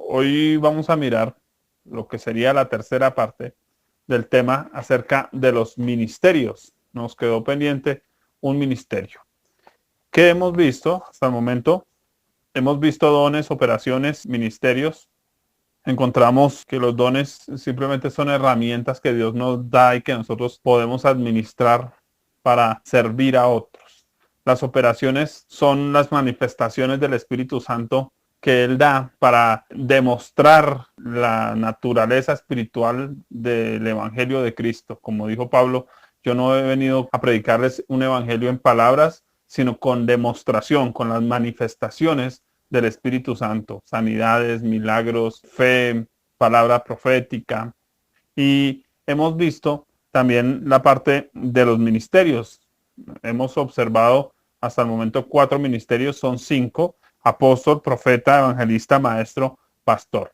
Hoy vamos a mirar lo que sería la tercera parte del tema acerca de los ministerios. Nos quedó pendiente un ministerio. ¿Qué hemos visto hasta el momento? Hemos visto dones, operaciones, ministerios. Encontramos que los dones simplemente son herramientas que Dios nos da y que nosotros podemos administrar para servir a otros. Las operaciones son las manifestaciones del Espíritu Santo que Él da para demostrar la naturaleza espiritual del Evangelio de Cristo. Como dijo Pablo, yo no he venido a predicarles un evangelio en palabras, sino con demostración, con las manifestaciones del Espíritu Santo, sanidades, milagros, fe, palabra profética. Y hemos visto también la parte de los ministerios. Hemos observado hasta el momento 4 ministerios, son 5: apóstol, profeta, evangelista, maestro, pastor.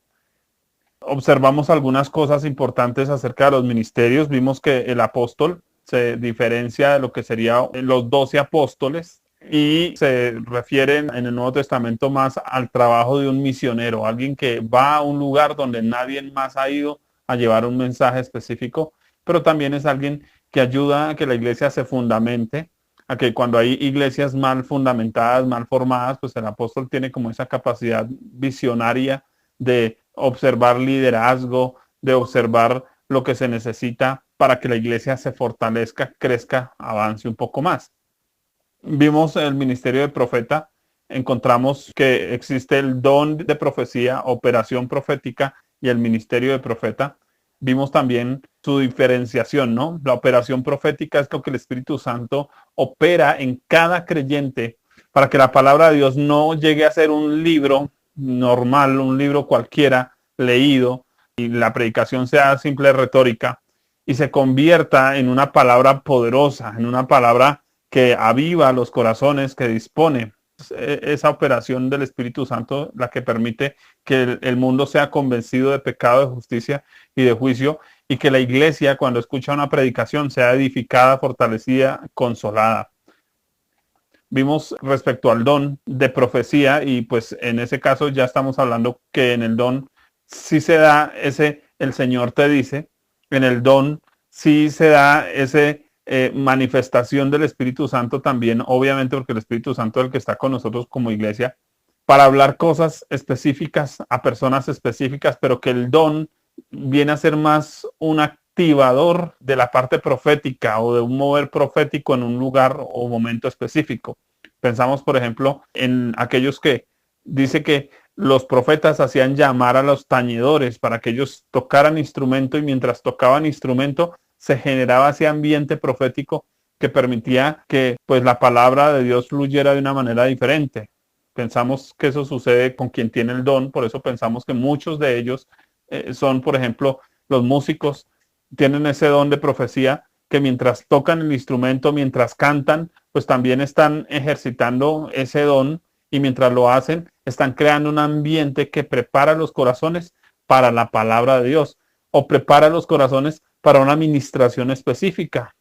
Observamos algunas cosas importantes acerca de los ministerios. Vimos que el apóstol se diferencia de lo que serían los 12 apóstoles y se refieren en el Nuevo Testamento más al trabajo de un misionero, alguien que va a un lugar donde nadie más ha ido a llevar un mensaje específico, pero también es alguien que ayuda a que la iglesia se fundamente, a que cuando hay iglesias mal fundamentadas, mal formadas, pues el apóstol tiene como esa capacidad visionaria de observar liderazgo, de observar lo que se necesita para que la iglesia se fortalezca, crezca, avance un poco más. Vimos el ministerio de profeta, encontramos que existe el don de profecía, operación profética y el ministerio de profeta. Vimos también su diferenciación, ¿no? La operación profética es lo que el Espíritu Santo opera en cada creyente para que la palabra de Dios no llegue a ser un libro normal, un libro cualquiera leído y la predicación sea simple retórica y se convierta en una palabra poderosa, en una palabra que aviva los corazones, que dispone. Esa operación del Espíritu Santo la que permite que el mundo sea convencido de pecado, de justicia y de juicio, y que la iglesia, cuando escucha una predicación, sea edificada, fortalecida, consolada. Vimos respecto al don de profecía, y pues en ese caso ya estamos hablando que en el don sí se da ese, el Señor te dice, en el don sí se da ese manifestación del Espíritu Santo también, obviamente porque el Espíritu Santo es el que está con nosotros como iglesia, para hablar cosas específicas a personas específicas, pero que el don viene a ser más un activador de la parte profética o de un mover profético en un lugar o momento específico. Pensamos, por ejemplo, en aquellos que dice que los profetas hacían llamar a los tañedores para que ellos tocaran instrumento y mientras tocaban instrumento se generaba ese ambiente profético que permitía que pues la palabra de Dios fluyera de una manera diferente. Pensamos que eso sucede con quien tiene el don, por eso pensamos que muchos de ellos son, por ejemplo, los músicos, tienen ese don de profecía que mientras tocan el instrumento, mientras cantan, pues también están ejercitando ese don y mientras lo hacen, están creando un ambiente que prepara los corazones para la palabra de Dios o prepara los corazones para una administración específica.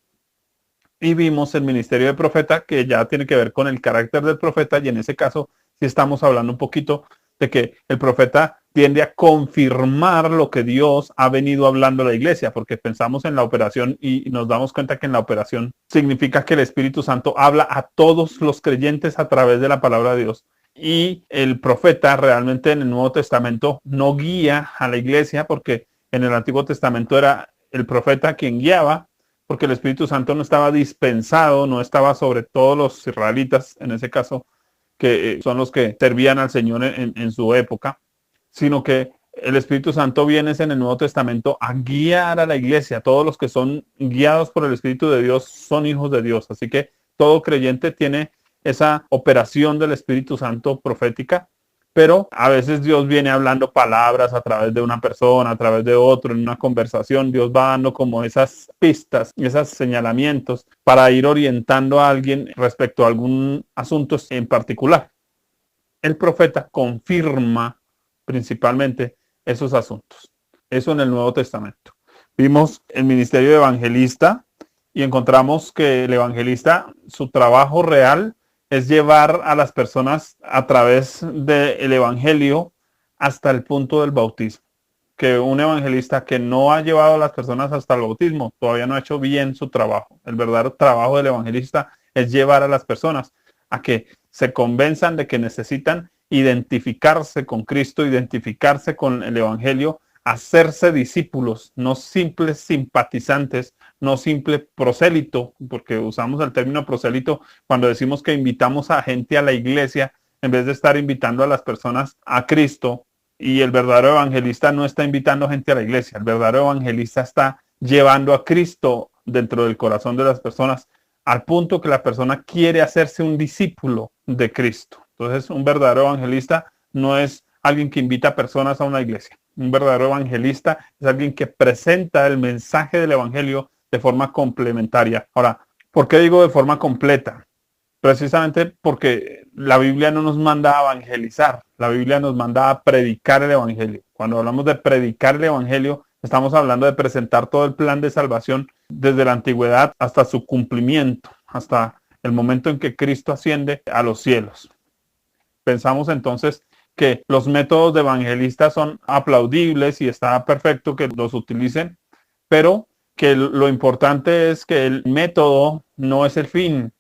Y vimos el ministerio de profeta que ya tiene que ver con el carácter del profeta y en ese caso sí estamos hablando un poquito de que el profeta tiende a confirmar lo que Dios ha venido hablando a la iglesia, porque pensamos en la operación y nos damos cuenta que en la operación significa que el Espíritu Santo habla a todos los creyentes a través de la palabra de Dios. Y el profeta realmente en el Nuevo Testamento no guía a la iglesia, porque en el Antiguo Testamento era el profeta quien guiaba, porque el Espíritu Santo no estaba dispensado, no estaba sobre todos los israelitas, en ese caso, que son los que servían al Señor en su época, sino que el Espíritu Santo viene en el Nuevo Testamento a guiar a la iglesia. Todos los que son guiados por el Espíritu de Dios son hijos de Dios. Así que todo creyente tiene esa operación del Espíritu Santo profética, pero a veces Dios viene hablando palabras a través de una persona, a través de otro, en una conversación. Dios va dando como esas pistas, esos señalamientos para ir orientando a alguien respecto a algún asunto en particular. El profeta confirma principalmente esos asuntos. Eso en el Nuevo Testamento. Vimos el ministerio de evangelista y encontramos que el evangelista, su trabajo real es llevar a las personas a través del evangelio hasta el punto del bautismo. Que un evangelista que no ha llevado a las personas hasta el bautismo todavía no ha hecho bien su trabajo. El verdadero trabajo del evangelista es llevar a las personas a que se convenzan de que necesitan identificarse con Cristo, identificarse con el evangelio, hacerse discípulos, no simples simpatizantes, no simple prosélito, porque usamos el término prosélito cuando decimos que invitamos a gente a la iglesia en vez de estar invitando a las personas a Cristo. Y el verdadero evangelista no está invitando gente a la iglesia, el verdadero evangelista está llevando a Cristo dentro del corazón de las personas al punto que la persona quiere hacerse un discípulo de Cristo. Entonces, un verdadero evangelista no es alguien que invita a personas a una iglesia. Un verdadero evangelista es alguien que presenta el mensaje del evangelio de forma complementaria. Ahora, ¿por qué digo de forma completa? Precisamente porque la Biblia no nos manda a evangelizar, la Biblia nos manda a predicar el evangelio. Cuando hablamos de predicar el evangelio, estamos hablando de presentar todo el plan de salvación desde la antigüedad hasta su cumplimiento, hasta el momento en que Cristo asciende a los cielos. Pensamos entonces que los métodos de evangelistas son aplaudibles y está perfecto que los utilicen, pero que lo importante es que el método no es el fin,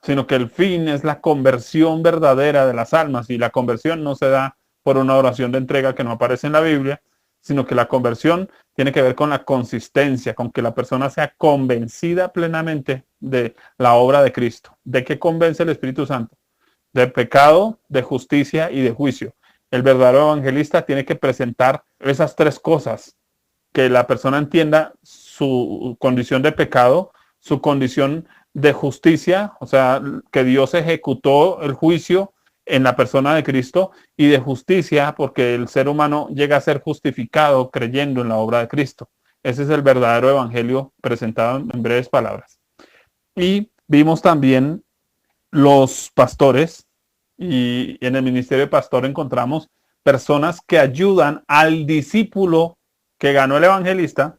sino que el fin es la conversión verdadera de las almas, y la conversión no se da por una oración de entrega que no aparece en la Biblia, sino que la conversión tiene que ver con la consistencia, con que la persona sea convencida plenamente de la obra de Cristo. ¿De qué convence el Espíritu Santo? De pecado, de justicia y de juicio. El verdadero evangelista tiene que presentar esas tres cosas: que la persona entienda su condición de pecado, su condición de justicia, o sea, que Dios ejecutó el juicio en la persona de Cristo, y de justicia porque el ser humano llega a ser justificado creyendo en la obra de Cristo. Ese es el verdadero evangelio presentado en breves palabras. Y vimos también los pastores, y en el ministerio de pastor encontramos personas que ayudan al discípulo que ganó el evangelista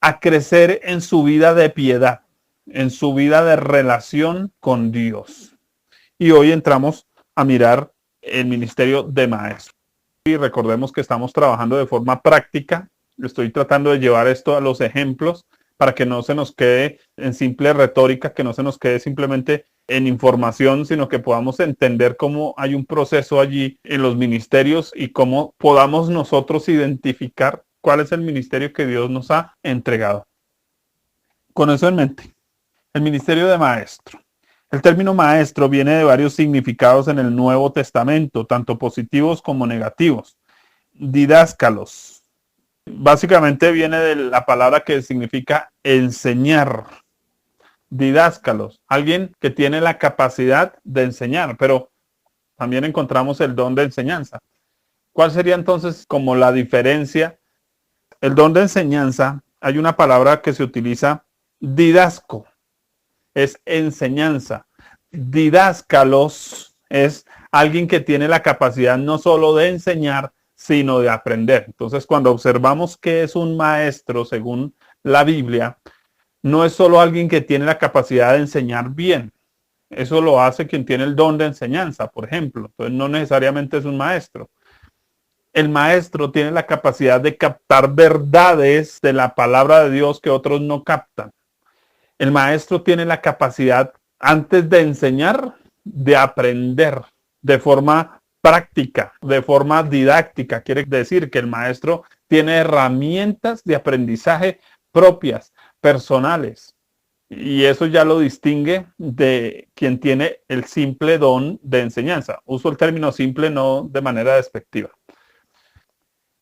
a crecer en su vida de piedad, en su vida de relación con Dios. Y hoy entramos a mirar el ministerio de maestro. Y recordemos que estamos trabajando de forma práctica. Estoy tratando de llevar esto a los ejemplos para que no se nos quede en simple retórica, que no se nos quede simplemente en información, sino que podamos entender cómo hay un proceso allí en los ministerios y cómo podamos nosotros identificar cuál es el ministerio que Dios nos ha entregado. Con eso en mente, el ministerio de maestro. El término maestro viene de varios significados en el Nuevo Testamento, tanto positivos como negativos. Didáscalos. Básicamente viene de la palabra que significa enseñar. Didáscalos. Alguien que tiene la capacidad de enseñar, pero también encontramos el don de enseñanza. ¿Cuál sería entonces como la diferencia? El don de enseñanza, hay una palabra que se utiliza, didasco, es enseñanza. Didáscalos es alguien que tiene la capacidad no solo de enseñar, sino de aprender. Entonces, cuando observamos qué es un maestro según la Biblia, no es solo alguien que tiene la capacidad de enseñar bien. Eso lo hace quien tiene el don de enseñanza, por ejemplo. Entonces, no necesariamente es un maestro. El maestro tiene la capacidad de captar verdades de la palabra de Dios que otros no captan. El maestro tiene la capacidad, antes de enseñar, de aprender de forma práctica, de forma didáctica. Quiere decir que el maestro tiene herramientas de aprendizaje propias, personales. Y eso ya lo distingue de quien tiene el simple don de enseñanza. Uso el término simple no de manera despectiva.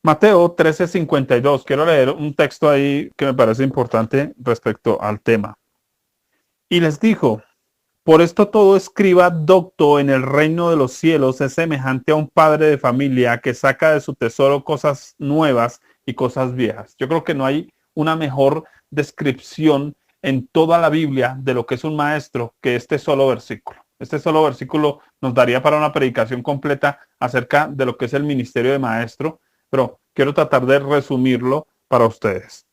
Mateo 13:52. Quiero leer un texto ahí que me parece importante respecto al tema. Y les dijo: por esto todo escriba docto en el reino de los cielos es semejante a un padre de familia que saca de su tesoro cosas nuevas y cosas viejas. Yo creo que no hay una mejor descripción en toda la Biblia de lo que es un maestro que este solo versículo. Este solo versículo nos daría para una predicación completa acerca de lo que es el ministerio de maestro, pero quiero tratar de resumirlo para ustedes.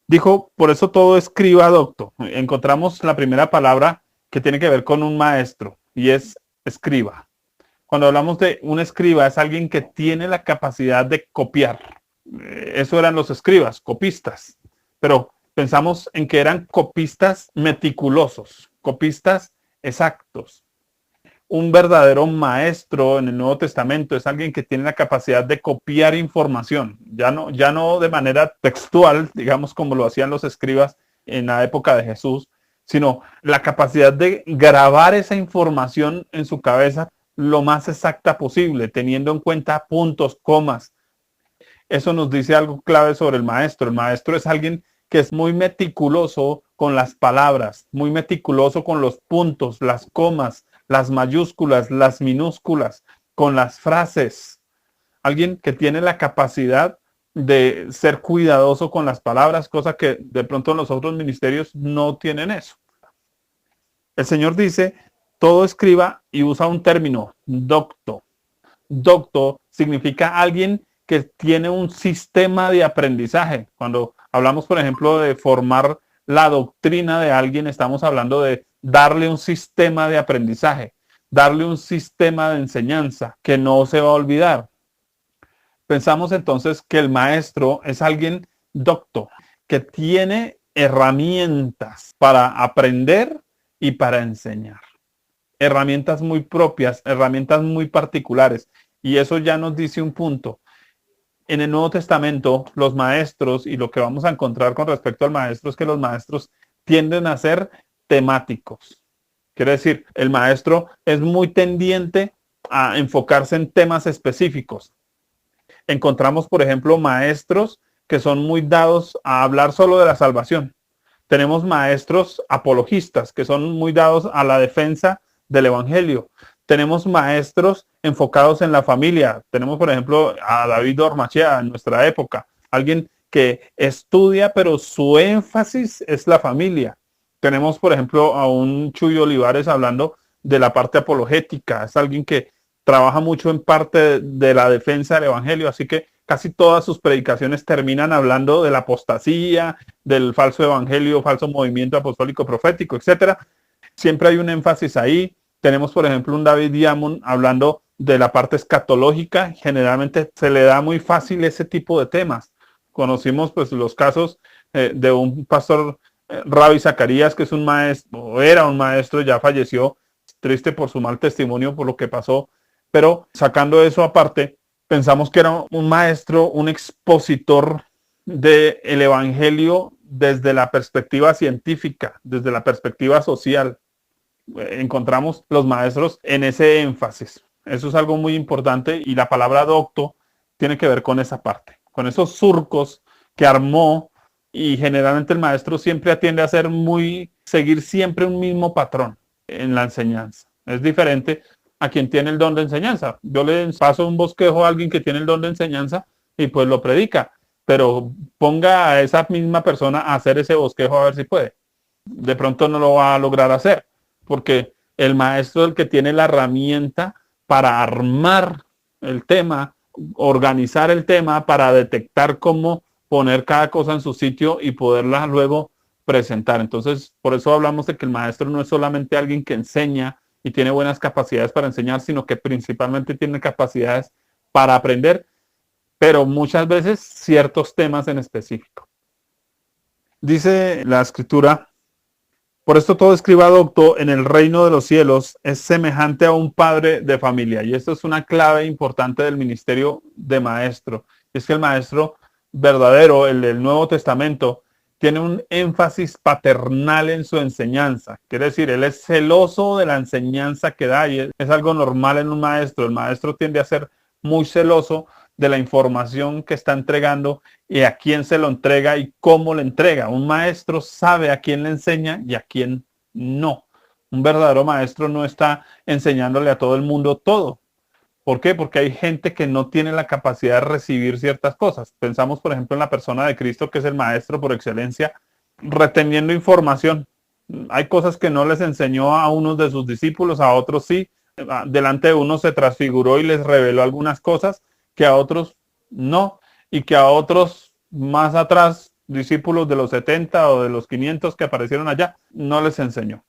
Dijo, por eso todo escriba docto. Encontramos la primera palabra que tiene que ver con un maestro y es escriba. Cuando hablamos de un escriba, es alguien que tiene la capacidad de copiar. Eso eran los escribas, copistas. Pero pensamos en que eran copistas meticulosos, copistas exactos. Un verdadero maestro en el Nuevo Testamento es alguien que tiene la capacidad de copiar información, ya no de manera textual, digamos como lo hacían los escribas en la época de Jesús, sino la capacidad de grabar esa información en su cabeza lo más exacta posible, teniendo en cuenta puntos, comas. Eso nos dice algo clave sobre el maestro. El maestro es alguien que es muy meticuloso con las palabras, muy meticuloso con los puntos, las comas, las mayúsculas, las minúsculas, con las frases. Alguien que tiene la capacidad de ser cuidadoso con las palabras, cosa que de pronto los otros ministerios no tienen eso. El Señor dice, todo escriba y usa un término, docto. Docto significa alguien que tiene un sistema de aprendizaje. Cuando hablamos, por ejemplo, de formar la doctrina de alguien, estamos hablando de darle un sistema de aprendizaje, darle un sistema de enseñanza que no se va a olvidar. Pensamos entonces que el maestro es alguien docto, que tiene herramientas para aprender y para enseñar. Herramientas muy propias, herramientas muy particulares. Y eso ya nos dice un punto. En el Nuevo Testamento, los maestros, y lo que vamos a encontrar con respecto al maestro es que los maestros tienden a ser temáticos. Quiere decir, el maestro es muy tendiente a enfocarse en temas específicos. Encontramos, por ejemplo, maestros que son muy dados a hablar solo de la salvación. Tenemos maestros apologistas que son muy dados a la defensa del evangelio. Tenemos maestros enfocados en la familia. Tenemos, por ejemplo, a David Ormachea en nuestra época, alguien que estudia, pero su énfasis es la familia. Tenemos, por ejemplo, a un Chuy Olivares hablando de la parte apologética. Es alguien que trabaja mucho en parte de la defensa del evangelio, así que casi todas sus predicaciones terminan hablando de la apostasía, del falso evangelio, falso movimiento apostólico profético, etcétera. Siempre hay un énfasis ahí. Tenemos, por ejemplo, un David Diamond hablando de la parte escatológica. Generalmente se le da muy fácil ese tipo de temas. Conocimos pues los casos de un pastor Rabbi Zacarías, que es un maestro, o era un maestro, ya falleció, triste por su mal testimonio, por lo que pasó. Pero sacando eso aparte, pensamos que era un maestro, un expositor del evangelio desde la perspectiva científica, desde la perspectiva social. Encontramos los maestros en ese énfasis. Eso es algo muy importante y la palabra docto tiene que ver con esa parte, con esos surcos que armó, y generalmente el maestro siempre atiende a seguir siempre un mismo patrón en la enseñanza. Es diferente a quien tiene el don de enseñanza. Yo le paso un bosquejo a alguien que tiene el don de enseñanza y pues lo predica, pero ponga a esa misma persona a hacer ese bosquejo a ver si puede. De pronto no lo va a lograr hacer, porque el maestro es el que tiene la herramienta para armar el tema, organizar el tema, para detectar cómo poner cada cosa en su sitio y poderla luego presentar. Entonces, por eso hablamos de que el maestro no es solamente alguien que enseña y tiene buenas capacidades para enseñar, sino que principalmente tiene capacidades para aprender, pero muchas veces ciertos temas en específico. Dice la escritura: por esto todo escriba docto en el reino de los cielos es semejante a un padre de familia. Y esto es una clave importante del ministerio de maestro. Es que el maestro verdadero, el del Nuevo Testamento, tiene un énfasis paternal en su enseñanza. Quiere decir, él es celoso de la enseñanza que da, y es algo normal en un maestro. El maestro tiende a ser muy celoso de la información que está entregando y a quién se lo entrega y cómo le entrega. Un maestro sabe a quién le enseña y a quién no. Un verdadero maestro no está enseñándole a todo el mundo todo. ¿Por qué? Porque hay gente que no tiene la capacidad de recibir ciertas cosas. Pensamos, por ejemplo, en la persona de Cristo, que es el maestro por excelencia, reteniendo información. Hay cosas que no les enseñó a unos de sus discípulos, a otros sí. Delante de unos se transfiguró y les reveló algunas cosas que a otros no, y que a otros más atrás, discípulos de los 70 o de los 500 que aparecieron allá, no les enseñó.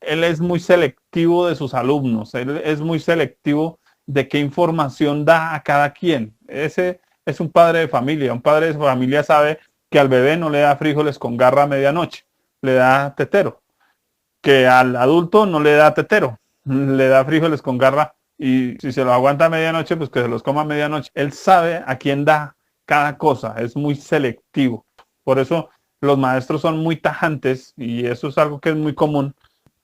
Él es muy selectivo de sus alumnos, él es muy selectivo de qué información da a cada quien. Ese es un padre de familia. Un padre de familia sabe que al bebé no le da frijoles con garra a medianoche, le da tetero. Que al adulto no le da tetero, le da frijoles con garra y si se los aguanta a medianoche, pues que se los coma a medianoche. Él sabe a quién da cada cosa, es muy selectivo. Por eso los maestros son muy tajantes y eso es algo que es muy común.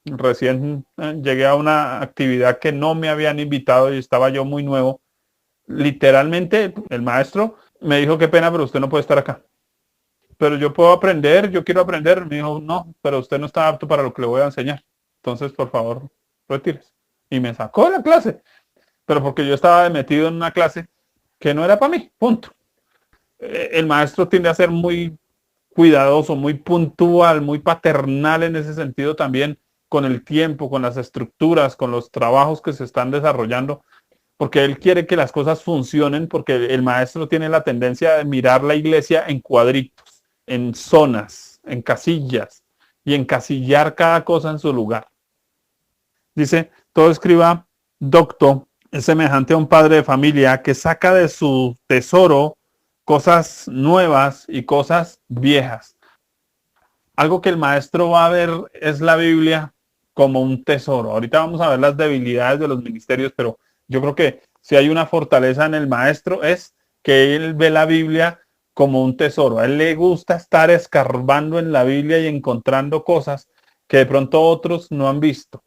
Recién llegué a una actividad que no me habían invitado y estaba yo muy nuevo. Literalmente el maestro me dijo, qué pena, pero usted no puede estar acá. Pero yo puedo aprender, yo quiero aprender. Me dijo, no, pero usted no está apto para lo que le voy a enseñar. Entonces, por favor, retírese. Y me sacó de la clase. Pero porque yo estaba metido en una clase que no era para mí, punto. El maestro tiende a ser muy cuidadoso, muy puntual, muy paternal en ese sentido también con el tiempo, con las estructuras, con los trabajos que se están desarrollando, porque él quiere que las cosas funcionen, porque el maestro tiene la tendencia de mirar la iglesia en cuadritos, en zonas, en casillas, y encasillar cada cosa en su lugar. Dice, todo escriba docto es semejante a un padre de familia que saca de su tesoro cosas nuevas y cosas viejas. Algo que el maestro va a ver es la Biblia como un tesoro. Ahorita vamos a ver las debilidades de los ministerios, pero yo creo que si hay una fortaleza en el maestro es que él ve la Biblia como un tesoro. A él le gusta estar escarbando en la Biblia y encontrando cosas que de pronto otros no han visto.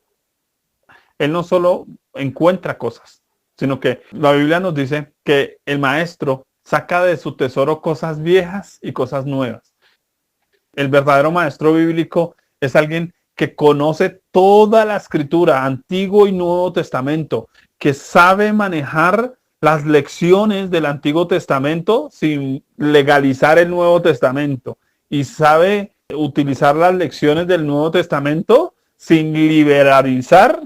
Él no solo encuentra cosas, sino que la Biblia nos dice que el maestro saca de su tesoro cosas viejas y cosas nuevas. El verdadero maestro bíblico es alguien que conoce toda la escritura, Antiguo y Nuevo Testamento, que sabe manejar las lecciones del Antiguo Testamento sin legalizar el Nuevo Testamento y sabe utilizar las lecciones del Nuevo Testamento sin liberalizar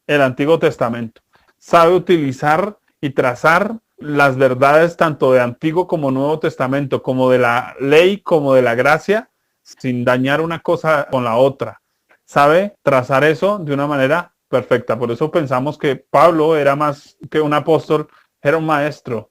el Antiguo Testamento. Sabe utilizar y trazar las verdades tanto de Antiguo como Nuevo Testamento, como de la ley, como de la gracia, sin dañar una cosa con la otra. Sabe trazar eso de una manera perfecta. Por eso pensamos que Pablo era más que un apóstol, era un maestro.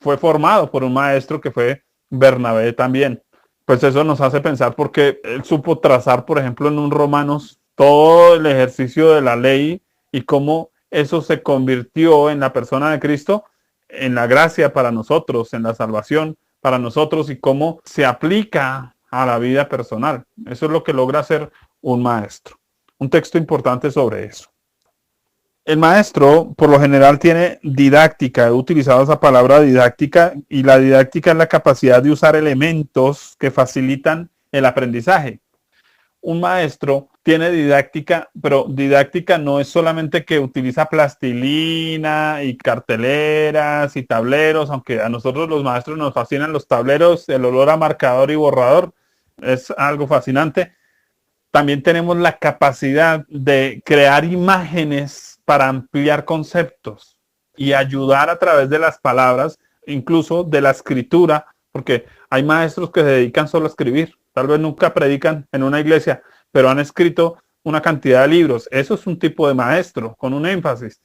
Fue formado por un maestro que fue Bernabé también. Pues eso nos hace pensar porque él supo trazar, por ejemplo, en un Romanos todo el ejercicio de la ley y cómo eso se convirtió en la persona de Cristo, en la gracia para nosotros, en la salvación para nosotros y cómo se aplica a la vida personal. Eso es lo que logra hacer un maestro. Un texto importante sobre eso. El maestro, por lo general, tiene didáctica. He utilizado esa palabra didáctica y la didáctica es la capacidad de usar elementos que facilitan el aprendizaje. Un maestro tiene didáctica, pero didáctica no es solamente que utiliza plastilina y carteleras y tableros, aunque a nosotros los maestros nos fascinan los tableros, el olor a marcador y borrador es algo fascinante. También tenemos la capacidad de crear imágenes para ampliar conceptos y ayudar a través de las palabras, incluso de la escritura, porque hay maestros que se dedican solo a escribir. Tal vez nunca predican en una iglesia, pero han escrito una cantidad de libros. Eso es un tipo de maestro, con un énfasis,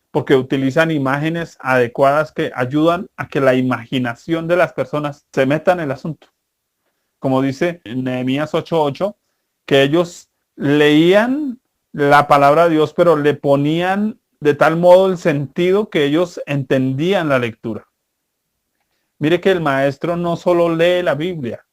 porque utilizan imágenes adecuadas que ayudan a que la imaginación de las personas se meta en el asunto. Como dice en Nehemías 8:8, que ellos leían la palabra de Dios, pero le ponían de tal modo el sentido que ellos entendían la lectura. Mire que el maestro no solo lee la Biblia,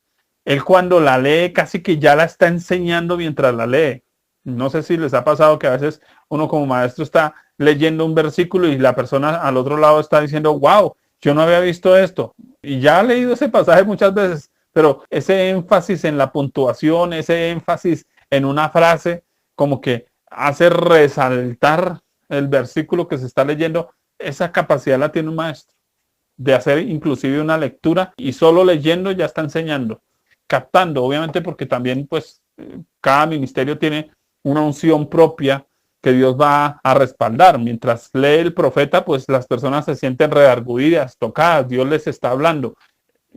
él cuando la lee casi que ya la está enseñando mientras la lee. No sé si les ha pasado que a veces uno como maestro está leyendo un versículo y la persona al otro lado está diciendo, wow, yo no había visto esto. Y ya ha leído ese pasaje muchas veces, pero ese énfasis en la puntuación, ese énfasis en una frase, como que hace resaltar el versículo que se está leyendo, esa capacidad la tiene un maestro, de hacer inclusive una lectura y solo leyendo ya está enseñando, captando, obviamente porque también pues cada ministerio tiene una unción propia que Dios va a respaldar. Mientras lee el profeta, pues las personas se sienten redarguidas, tocadas, Dios les está hablando.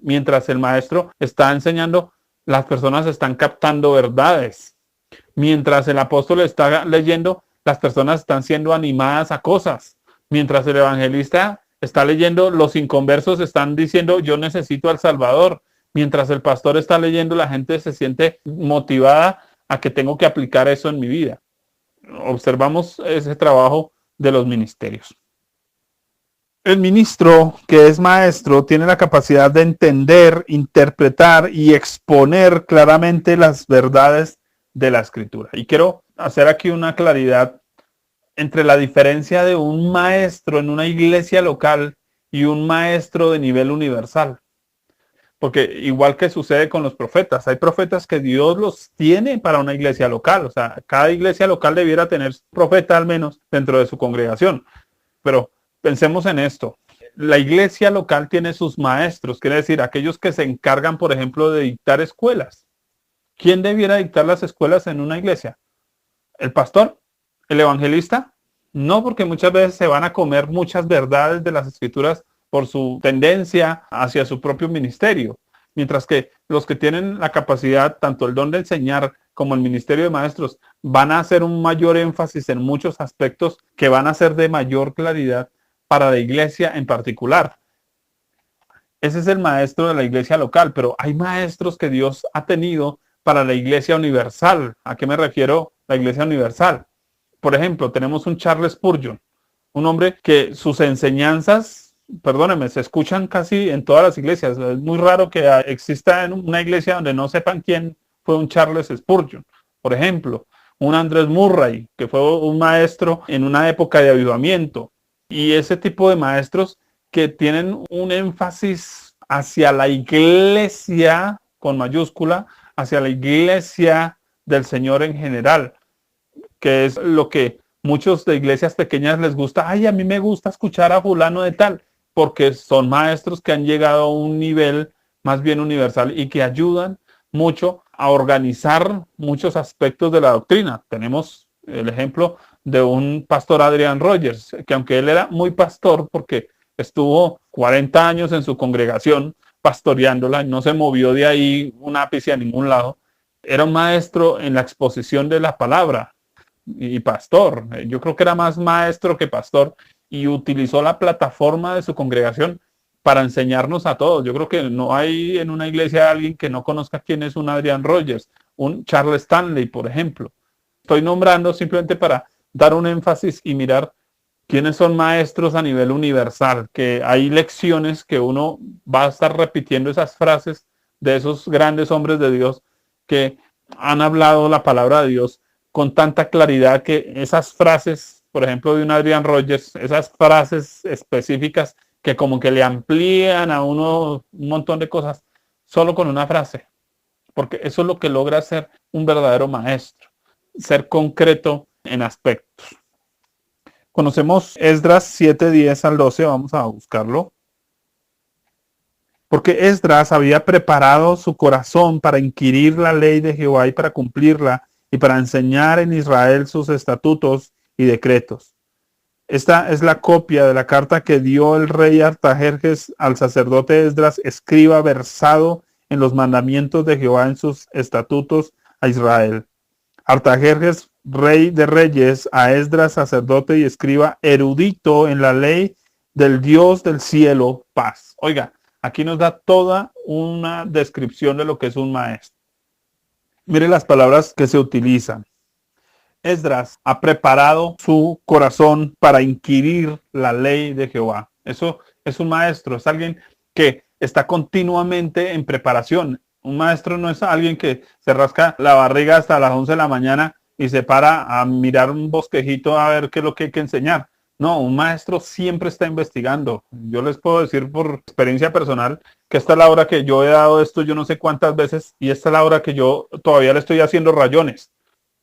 Mientras el maestro está enseñando, las personas están captando verdades. Mientras el apóstol está leyendo, las personas están siendo animadas a cosas. Mientras el evangelista está leyendo, los inconversos están diciendo, yo necesito al Salvador. Mientras el pastor está leyendo, la gente se siente motivada a que tengo que aplicar eso en mi vida. Observamos ese trabajo de los ministerios. El ministro, que es maestro, tiene la capacidad de entender, interpretar y exponer claramente las verdades de la Escritura. Y quiero hacer aquí una claridad entre la diferencia de un maestro en una iglesia local y un maestro de nivel universal. Porque igual que sucede con los profetas, hay profetas que Dios los tiene para una iglesia local. O sea, cada iglesia local debiera tener profeta al menos dentro de su congregación. Pero pensemos en esto. La iglesia local tiene sus maestros, quiere decir, aquellos que se encargan, por ejemplo, de dictar escuelas. ¿Quién debiera dictar las escuelas en una iglesia? ¿El pastor? ¿El evangelista? No, porque muchas veces se van a comer muchas verdades de las escrituras por su tendencia hacia su propio ministerio. Mientras que los que tienen la capacidad, tanto el don de enseñar como el ministerio de maestros, van a hacer un mayor énfasis en muchos aspectos que van a ser de mayor claridad para la iglesia en particular. Ese es el maestro de la iglesia local, pero hay maestros que Dios ha tenido para la iglesia universal. ¿A qué me refiero la iglesia universal? Por ejemplo, tenemos un Charles Spurgeon, un hombre que sus enseñanzas, perdónenme, se escuchan casi en todas las iglesias. Es muy raro que exista en una iglesia donde no sepan quién fue un Charles Spurgeon. Por ejemplo, un Andrés Murray, que fue un maestro en una época de avivamiento. Y ese tipo de maestros que tienen un énfasis hacia la iglesia, con mayúscula, hacia la iglesia del Señor en general, que es lo que muchos de iglesias pequeñas les gusta. Ay, a mí me gusta escuchar a fulano de tal, porque son maestros que han llegado a un nivel más bien universal y que ayudan mucho a organizar muchos aspectos de la doctrina. Tenemos el ejemplo de un pastor Adrian Rogers, que aunque él era muy pastor porque estuvo 40 años en su congregación pastoreándola y no se movió de ahí un ápice a ningún lado, era un maestro en la exposición de la palabra y pastor. Yo creo que era más maestro que pastor y utilizó la plataforma de su congregación para enseñarnos a todos. Yo creo que no hay en una iglesia alguien que no conozca quién es un Adrian Rogers, un Charles Stanley, por ejemplo. Estoy nombrando simplemente para dar un énfasis y mirar quiénes son maestros a nivel universal, que hay lecciones que uno va a estar repitiendo esas frases de esos grandes hombres de Dios que han hablado la palabra de Dios con tanta claridad que esas frases, por ejemplo, de un Adrian Rogers, esas frases específicas que como que le amplían a uno un montón de cosas solo con una frase, porque eso es lo que logra ser un verdadero maestro, ser concreto en aspectos. Conocemos Esdras 7:10 al 12, vamos a buscarlo. Porque Esdras había preparado su corazón para inquirir la ley de Jehová y para cumplirla y para enseñar en Israel sus estatutos y decretos. Esta es la copia de la carta que dio el rey Artajerjes al sacerdote Esdras, escriba versado en los mandamientos de Jehová en sus estatutos a Israel. Artajerjes, rey de reyes, a Esdras, sacerdote y escriba, erudito en la ley del Dios del cielo, paz. Oiga, aquí nos da toda una descripción de lo que es un maestro. Mire las palabras que se utilizan. Esdras ha preparado su corazón para inquirir la ley de Jehová. Eso es un maestro, es alguien que está continuamente en preparación. Un maestro no es alguien que se rasca la barriga hasta las 11 de la mañana y se para a mirar un bosquejito a ver qué es lo que hay que enseñar. No, un maestro siempre está investigando. Yo les puedo decir por experiencia personal que esta es la hora que yo he dado esto yo no sé cuántas veces y esta es la hora que yo todavía le estoy haciendo rayones.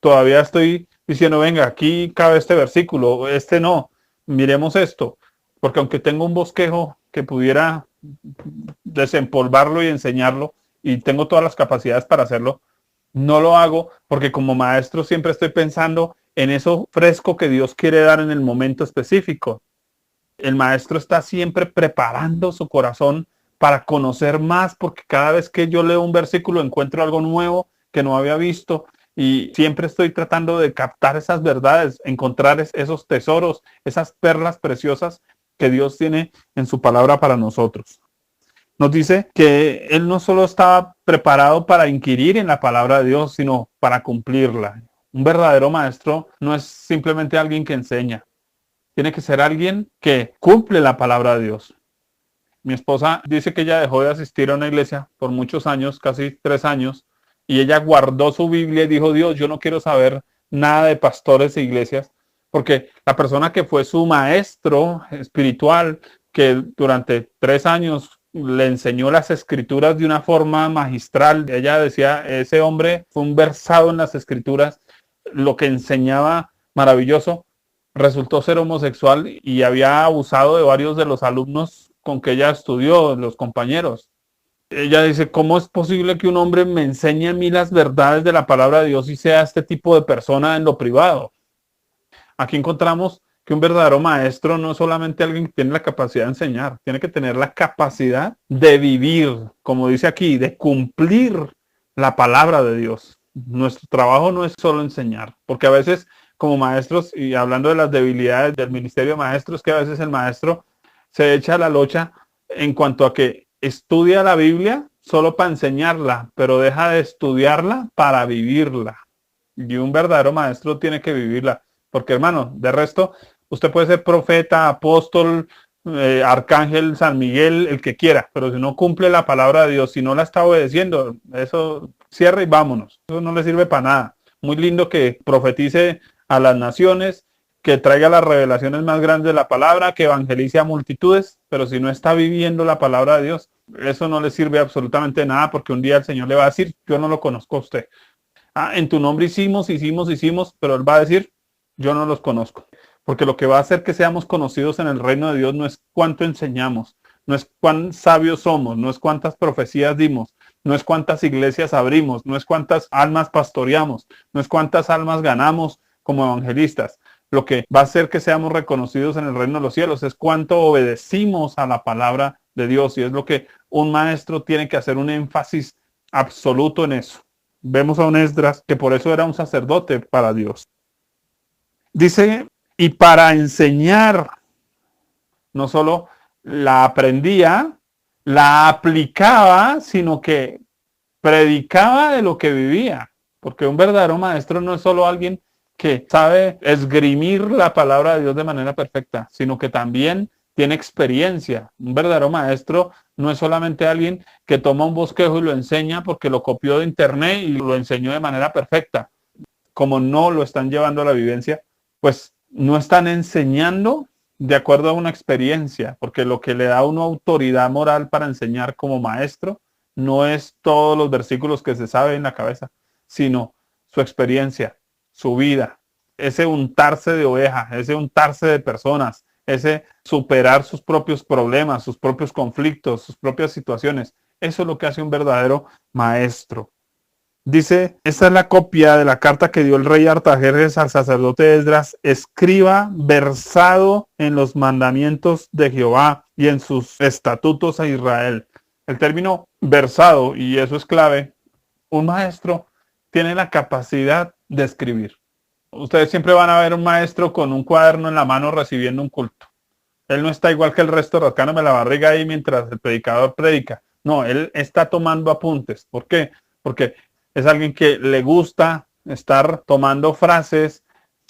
Todavía estoy diciendo, venga, aquí cabe este versículo, este no, miremos esto. Porque aunque tengo un bosquejo que pudiera desempolvarlo y enseñarlo y tengo todas las capacidades para hacerlo, no lo hago porque como maestro siempre estoy pensando en eso fresco que Dios quiere dar en el momento específico. El maestro está siempre preparando su corazón para conocer más, porque cada vez que yo leo un versículo encuentro algo nuevo que no había visto y siempre estoy tratando de captar esas verdades, encontrar esos tesoros, esas perlas preciosas que Dios tiene en su palabra para nosotros. Nos dice que él no solo estaba preparado para inquirir en la palabra de Dios, sino para cumplirla. Un verdadero maestro no es simplemente alguien que enseña. Tiene que ser alguien que cumple la palabra de Dios. Mi esposa dice que ella dejó de asistir a una iglesia por muchos años, casi 3 años, y ella guardó su Biblia y dijo, Dios, yo no quiero saber nada de pastores e iglesias, porque la persona que fue su maestro espiritual, que durante 3 años le enseñó las escrituras de una forma magistral, ella decía, ese hombre fue un versado en las escrituras, lo que enseñaba maravilloso, resultó ser homosexual y había abusado de varios de los alumnos con que ella estudió, los compañeros. Ella dice, ¿cómo es posible que un hombre me enseñe a mí las verdades de la palabra de Dios y sea este tipo de persona en lo privado? Aquí encontramos que un verdadero maestro no es solamente alguien que tiene la capacidad de enseñar, tiene que tener la capacidad de vivir, como dice aquí, de cumplir la palabra de Dios. Nuestro trabajo no es solo enseñar, porque a veces como maestros, y hablando de las debilidades del ministerio de maestros, que a veces el maestro se echa a la locha en cuanto a que estudia la Biblia solo para enseñarla, pero deja de estudiarla para vivirla. Y un verdadero maestro tiene que vivirla. Porque hermano, de resto, usted puede ser profeta, apóstol, arcángel, San Miguel, el que quiera, pero si no cumple la palabra de Dios, si no la está obedeciendo, eso cierra y vámonos. Eso no le sirve para nada. Muy lindo que profetice a las naciones, que traiga las revelaciones más grandes de la palabra, que evangelice a multitudes, pero si no está viviendo la palabra de Dios, eso no le sirve absolutamente nada, porque un día el Señor le va a decir, yo no lo conozco a usted. Ah, en tu nombre hicimos, pero Él va a decir, yo no los conozco. Porque lo que va a hacer que seamos conocidos en el reino de Dios no es cuánto enseñamos, no es cuán sabios somos, no es cuántas profecías dimos, no es cuántas iglesias abrimos, no es cuántas almas pastoreamos, no es cuántas almas ganamos como evangelistas. Lo que va a hacer que seamos reconocidos en el reino de los cielos es cuánto obedecimos a la palabra de Dios, y es lo que un maestro tiene que hacer un énfasis absoluto en eso. Vemos a un Esdras que por eso era un sacerdote para Dios. Dice, y para enseñar, no solo la aprendía, la aplicaba, sino que predicaba de lo que vivía. Porque un verdadero maestro no es solo alguien que sabe esgrimir la palabra de Dios de manera perfecta, sino que también tiene experiencia. Un verdadero maestro no es solamente alguien que toma un bosquejo y lo enseña porque lo copió de internet y lo enseñó de manera perfecta. Como no lo están llevando a la vivencia, pues no están enseñando de acuerdo a una experiencia, porque lo que le da a uno autoridad moral para enseñar como maestro no es todos los versículos que se sabe en la cabeza, sino su experiencia, su vida, ese untarse de oveja, ese untarse de personas, ese superar sus propios problemas, sus propios conflictos, sus propias situaciones. Eso es lo que hace un verdadero maestro. Dice, esta es la copia de la carta que dio el rey Artajerjes al sacerdote Esdras, escriba versado en los mandamientos de Jehová y en sus estatutos a Israel. El término versado, y eso es clave, un maestro tiene la capacidad de escribir. Ustedes siempre van a ver un maestro con un cuaderno en la mano recibiendo un culto. Él no está igual que el resto rascándome la barriga ahí mientras el predicador predica. No, él está tomando apuntes. ¿Por qué? Porque es alguien que le gusta estar tomando frases,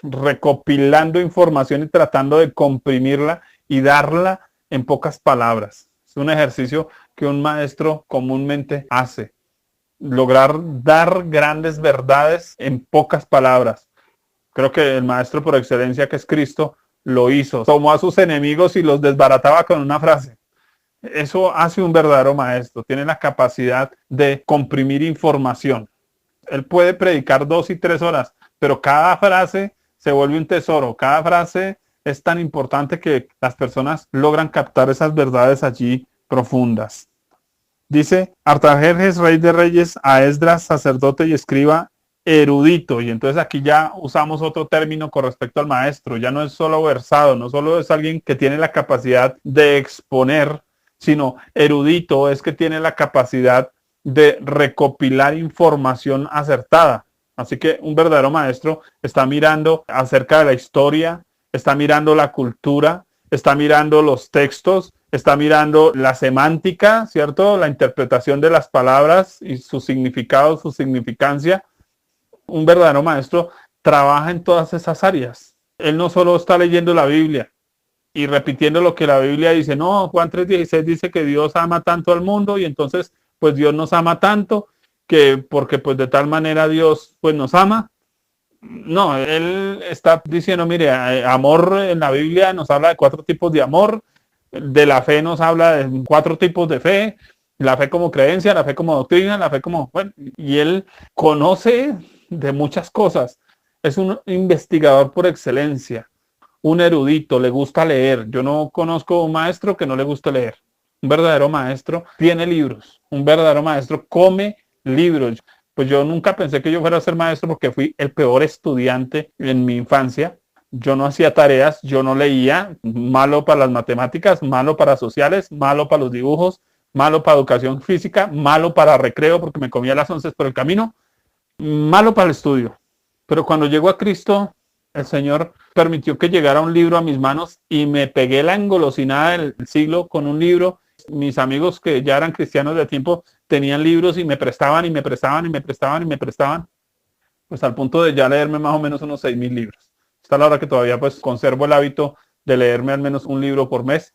recopilando información y tratando de comprimirla y darla en pocas palabras. Es un ejercicio que un maestro comúnmente hace. Lograr dar grandes verdades en pocas palabras. Creo que el maestro por excelencia, que es Cristo, lo hizo. Tomó a sus enemigos y los desbarataba con una frase. Eso hace un verdadero maestro. Tiene la capacidad de comprimir información. Él puede predicar 2 y 3 horas, pero cada frase se vuelve un tesoro. Cada frase es tan importante que las personas logran captar esas verdades allí profundas. Dice Artajerjes, rey de reyes, a Esdras, sacerdote y escriba, erudito. Y entonces aquí ya usamos otro término con respecto al maestro. Ya no es solo versado, no solo es alguien que tiene la capacidad de exponer, sino erudito es que tiene la capacidad de recopilar información acertada. Así que un verdadero maestro está mirando acerca de la historia, está mirando la cultura, está mirando los textos, está mirando la semántica, ¿cierto? La interpretación de las palabras y su significado, su significancia. Un verdadero maestro trabaja en todas esas áreas. Él no solo está leyendo la Biblia y repitiendo lo que la Biblia dice. No, Juan 3:16 dice que Dios ama tanto al mundo y entonces pues Dios nos ama tanto que porque pues de tal manera Dios pues nos ama. No, él está diciendo, mire, amor en la Biblia nos habla de 4 tipos de amor, de la fe nos habla de 4 tipos de fe, la fe como creencia, la fe como doctrina, la fe como, bueno, y él conoce de muchas cosas. Es un investigador por excelencia, un erudito, le gusta leer. Yo no conozco un maestro que no le guste leer. Un verdadero maestro tiene libros, un verdadero maestro come libros. Pues yo nunca pensé que yo fuera a ser maestro porque fui el peor estudiante en mi infancia. Yo no hacía tareas, yo no leía, malo para las matemáticas, malo para sociales, malo para los dibujos, malo para educación física, malo para recreo porque me comía las 11 por el camino, malo para el estudio. Pero cuando llegó a Cristo, el Señor permitió que llegara un libro a mis manos y me pegué la engolosinada del siglo con un libro. Mis amigos que ya eran cristianos de tiempo tenían libros y me prestaban y me prestaban y me prestaban y me prestaban, pues al punto de ya leerme más o menos unos 6.000 libros. Hasta la hora que todavía pues conservo el hábito de leerme al menos un libro por mes.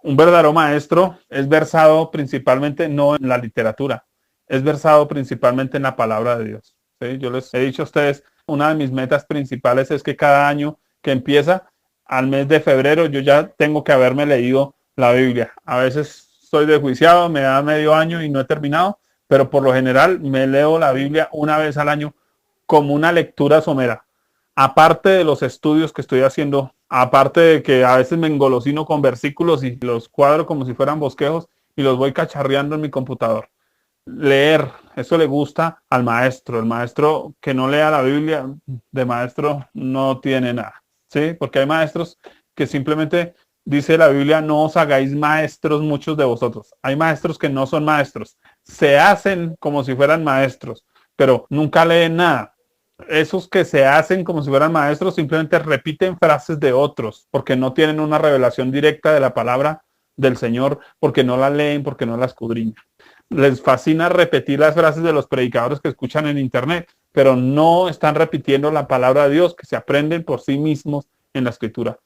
Un verdadero maestro es versado principalmente no en la literatura, es versado principalmente en la palabra de Dios. ¿Sí? Yo les he dicho a ustedes, una de mis metas principales es que cada año que empieza, al mes de febrero, yo ya tengo que haberme leído la Biblia. A veces soy desjuiciado, me da medio año y no he terminado, pero por lo general me leo la Biblia una vez al año como una lectura somera. Aparte de los estudios que estoy haciendo, aparte de que a veces me engolosino con versículos y los cuadro como si fueran bosquejos y los voy cacharreando en mi computador. Leer, eso le gusta al maestro. El maestro que no lea la Biblia, de maestro no tiene nada. ¿Sí? Porque hay maestros que simplemente dice la Biblia, no os hagáis maestros muchos de vosotros. Hay maestros que no son maestros. Se hacen como si fueran maestros, pero nunca leen nada. Esos que se hacen como si fueran maestros simplemente repiten frases de otros porque no tienen una revelación directa de la palabra del Señor, porque no la leen, porque no la escudriñan. Les fascina repetir las frases de los predicadores que escuchan en internet, pero no están repitiendo la palabra de Dios que se aprenden por sí mismos en la escritura.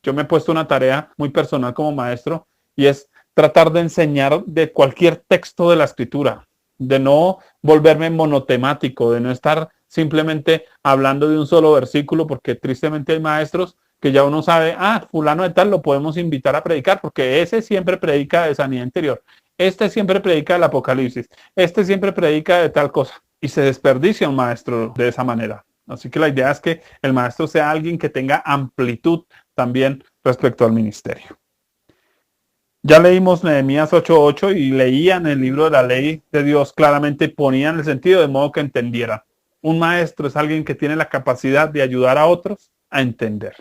Yo me he puesto una tarea muy personal como maestro y es tratar de enseñar de cualquier texto de la escritura, de no volverme monotemático, de no estar simplemente hablando de un solo versículo, porque tristemente hay maestros que ya uno sabe, fulano de tal lo podemos invitar a predicar, porque ese siempre predica de sanidad interior, este siempre predica del Apocalipsis, este siempre predica de tal cosa, y se desperdicia un maestro de esa manera. Así que la idea es que el maestro sea alguien que tenga amplitud también respecto al ministerio. Ya leímos Nehemías 8:8 y leían el libro de la ley de Dios claramente, ponían el sentido de modo que entendieran. Un maestro es alguien que tiene la capacidad de ayudar a otros a entender.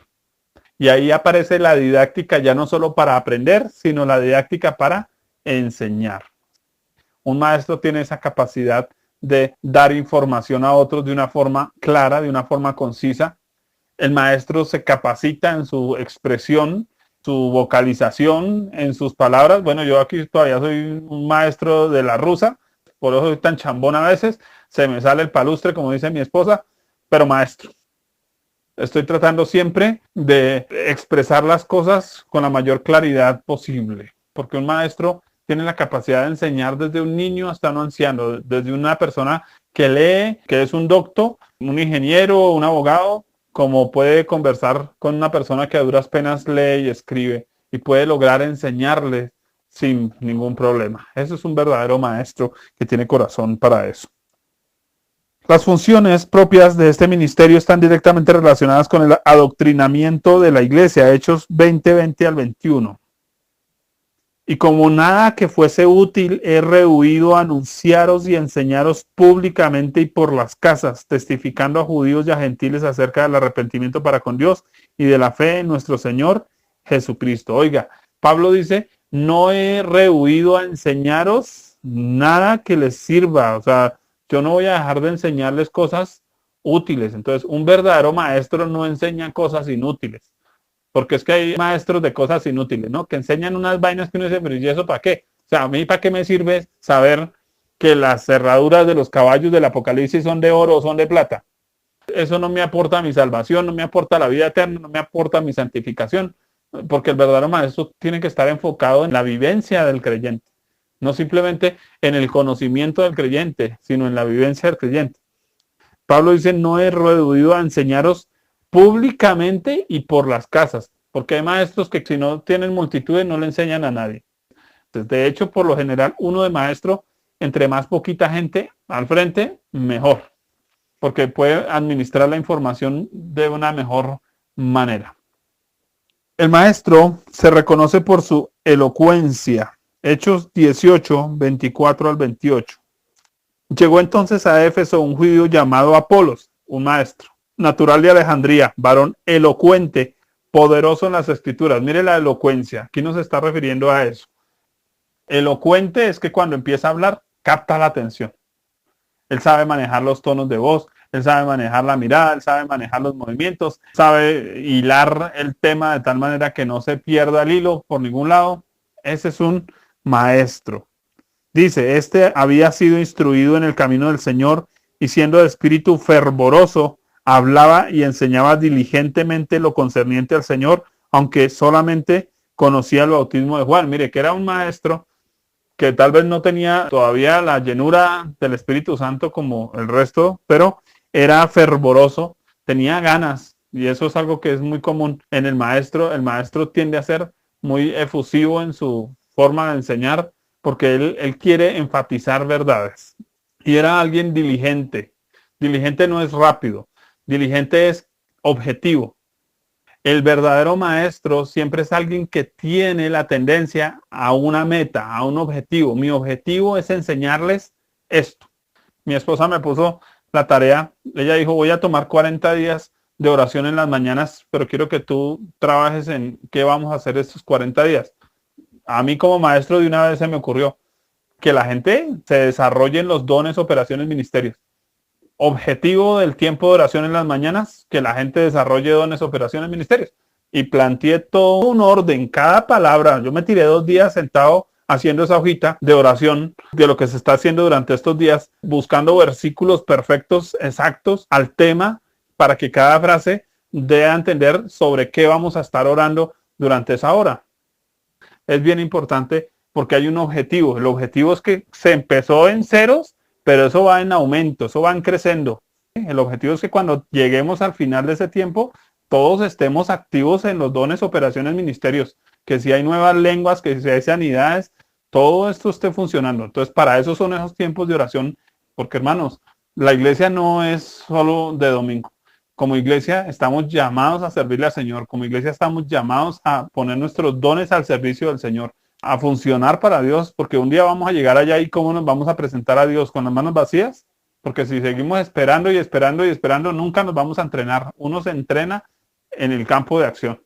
Y ahí aparece la didáctica ya no solo para aprender, sino la didáctica para enseñar. Un maestro tiene esa capacidad de dar información a otros de una forma clara, de una forma concisa. El maestro se capacita en su expresión, su vocalización, en sus palabras. Bueno, yo aquí todavía soy un maestro de la rusa, por eso soy tan chambón a veces, se me sale el palustre, como dice mi esposa, pero maestro. Estoy tratando siempre de expresar las cosas con la mayor claridad posible, porque un maestro tiene la capacidad de enseñar desde un niño hasta un anciano, desde una persona que lee, que es un doctor, un ingeniero, un abogado, como puede conversar con una persona que a duras penas lee y escribe y puede lograr enseñarle sin ningún problema. Eso es un verdadero maestro que tiene corazón para eso. Las funciones propias de este ministerio están directamente relacionadas con el adoctrinamiento de la iglesia, Hechos 20:20 al 21. Y como nada que fuese útil, he rehuido anunciaros y enseñaros públicamente y por las casas, testificando a judíos y a gentiles acerca del arrepentimiento para con Dios y de la fe en nuestro Señor Jesucristo. Oiga, Pablo dice, no he rehuido a enseñaros nada que les sirva. O sea, Yo no voy a dejar de enseñarles cosas útiles. Entonces, un verdadero maestro no enseña cosas inútiles. Porque es que hay maestros de cosas inútiles, ¿no? Que enseñan unas vainas que uno dice, pero ¿y eso para qué? O sea, a mí para qué me sirve saber que las cerraduras de los caballos del Apocalipsis son de oro o son de plata. Eso no me aporta mi salvación, no me aporta la vida eterna, no me aporta mi santificación, porque el verdadero maestro tiene que estar enfocado en la vivencia del creyente, no simplemente en el conocimiento del creyente, sino en la vivencia del creyente. Pablo dice, no he reducido a enseñaros públicamente y por las casas, porque hay maestros que si no tienen multitudes no le enseñan a nadie. Entonces, de hecho, por lo general, uno de maestro, entre más poquita gente al frente, mejor, porque puede administrar la información de una mejor manera. El maestro se reconoce por su elocuencia. Hechos 18, 24 al 28. Llegó entonces a Éfeso un judío llamado Apolos, un maestro, natural de Alejandría, varón elocuente, poderoso en las escrituras. Mire la elocuencia, aquí nos está refiriendo a eso. Elocuente es que cuando empieza a hablar, capta la atención. Él sabe manejar los tonos de voz, él sabe manejar la mirada, él sabe manejar los movimientos, sabe hilar el tema de tal manera que no se pierda el hilo por ningún lado. Ese es un maestro. Dice, este había sido instruido en el camino del Señor y siendo de espíritu fervoroso, hablaba y enseñaba diligentemente lo concerniente al Señor, aunque solamente conocía el bautismo de Juan. Mire, que era un maestro que tal vez no tenía todavía la llenura del Espíritu Santo como el resto, pero era fervoroso, tenía ganas, y eso es algo que es muy común en el maestro. El maestro tiende a ser muy efusivo en su forma de enseñar, porque él quiere enfatizar verdades. Y era alguien diligente. Diligente no es rápido, diligente es objetivo. El verdadero maestro siempre es alguien que tiene la tendencia a una meta, a un objetivo. Mi objetivo es enseñarles esto. Mi esposa me puso la tarea, ella dijo, voy a tomar 40 días de oración en las mañanas, pero quiero que tú trabajes en qué vamos a hacer estos 40 días. A mí como maestro de una vez se me ocurrió que la gente se desarrolle en los dones, operaciones, ministerios. Objetivo del tiempo de oración en las mañanas, que la gente desarrolle dones, operaciones, ministerios. Y planteé todo un orden, cada palabra. Yo me tiré 2 días sentado haciendo esa hojita de oración de lo que se está haciendo durante estos días, buscando versículos perfectos, exactos al tema, para que cada frase dé a entender sobre qué vamos a estar orando durante esa hora. Es bien importante porque hay un objetivo. El objetivo es que se empezó en ceros, pero eso va en aumento, eso va creciendo. El objetivo es que cuando lleguemos al final de ese tiempo, todos estemos activos en los dones, operaciones, ministerios, que si hay nuevas lenguas, que si hay sanidades, todo esto esté funcionando. Entonces, para eso son esos tiempos de oración, porque hermanos, la iglesia no es solo de domingo. Como iglesia estamos llamados a servirle al Señor, como iglesia estamos llamados a poner nuestros dones al servicio del Señor, a funcionar para Dios, porque un día vamos a llegar allá y cómo nos vamos a presentar a Dios, con las manos vacías, porque si seguimos esperando y esperando y esperando, nunca nos vamos a entrenar. Uno se entrena en el campo de acción.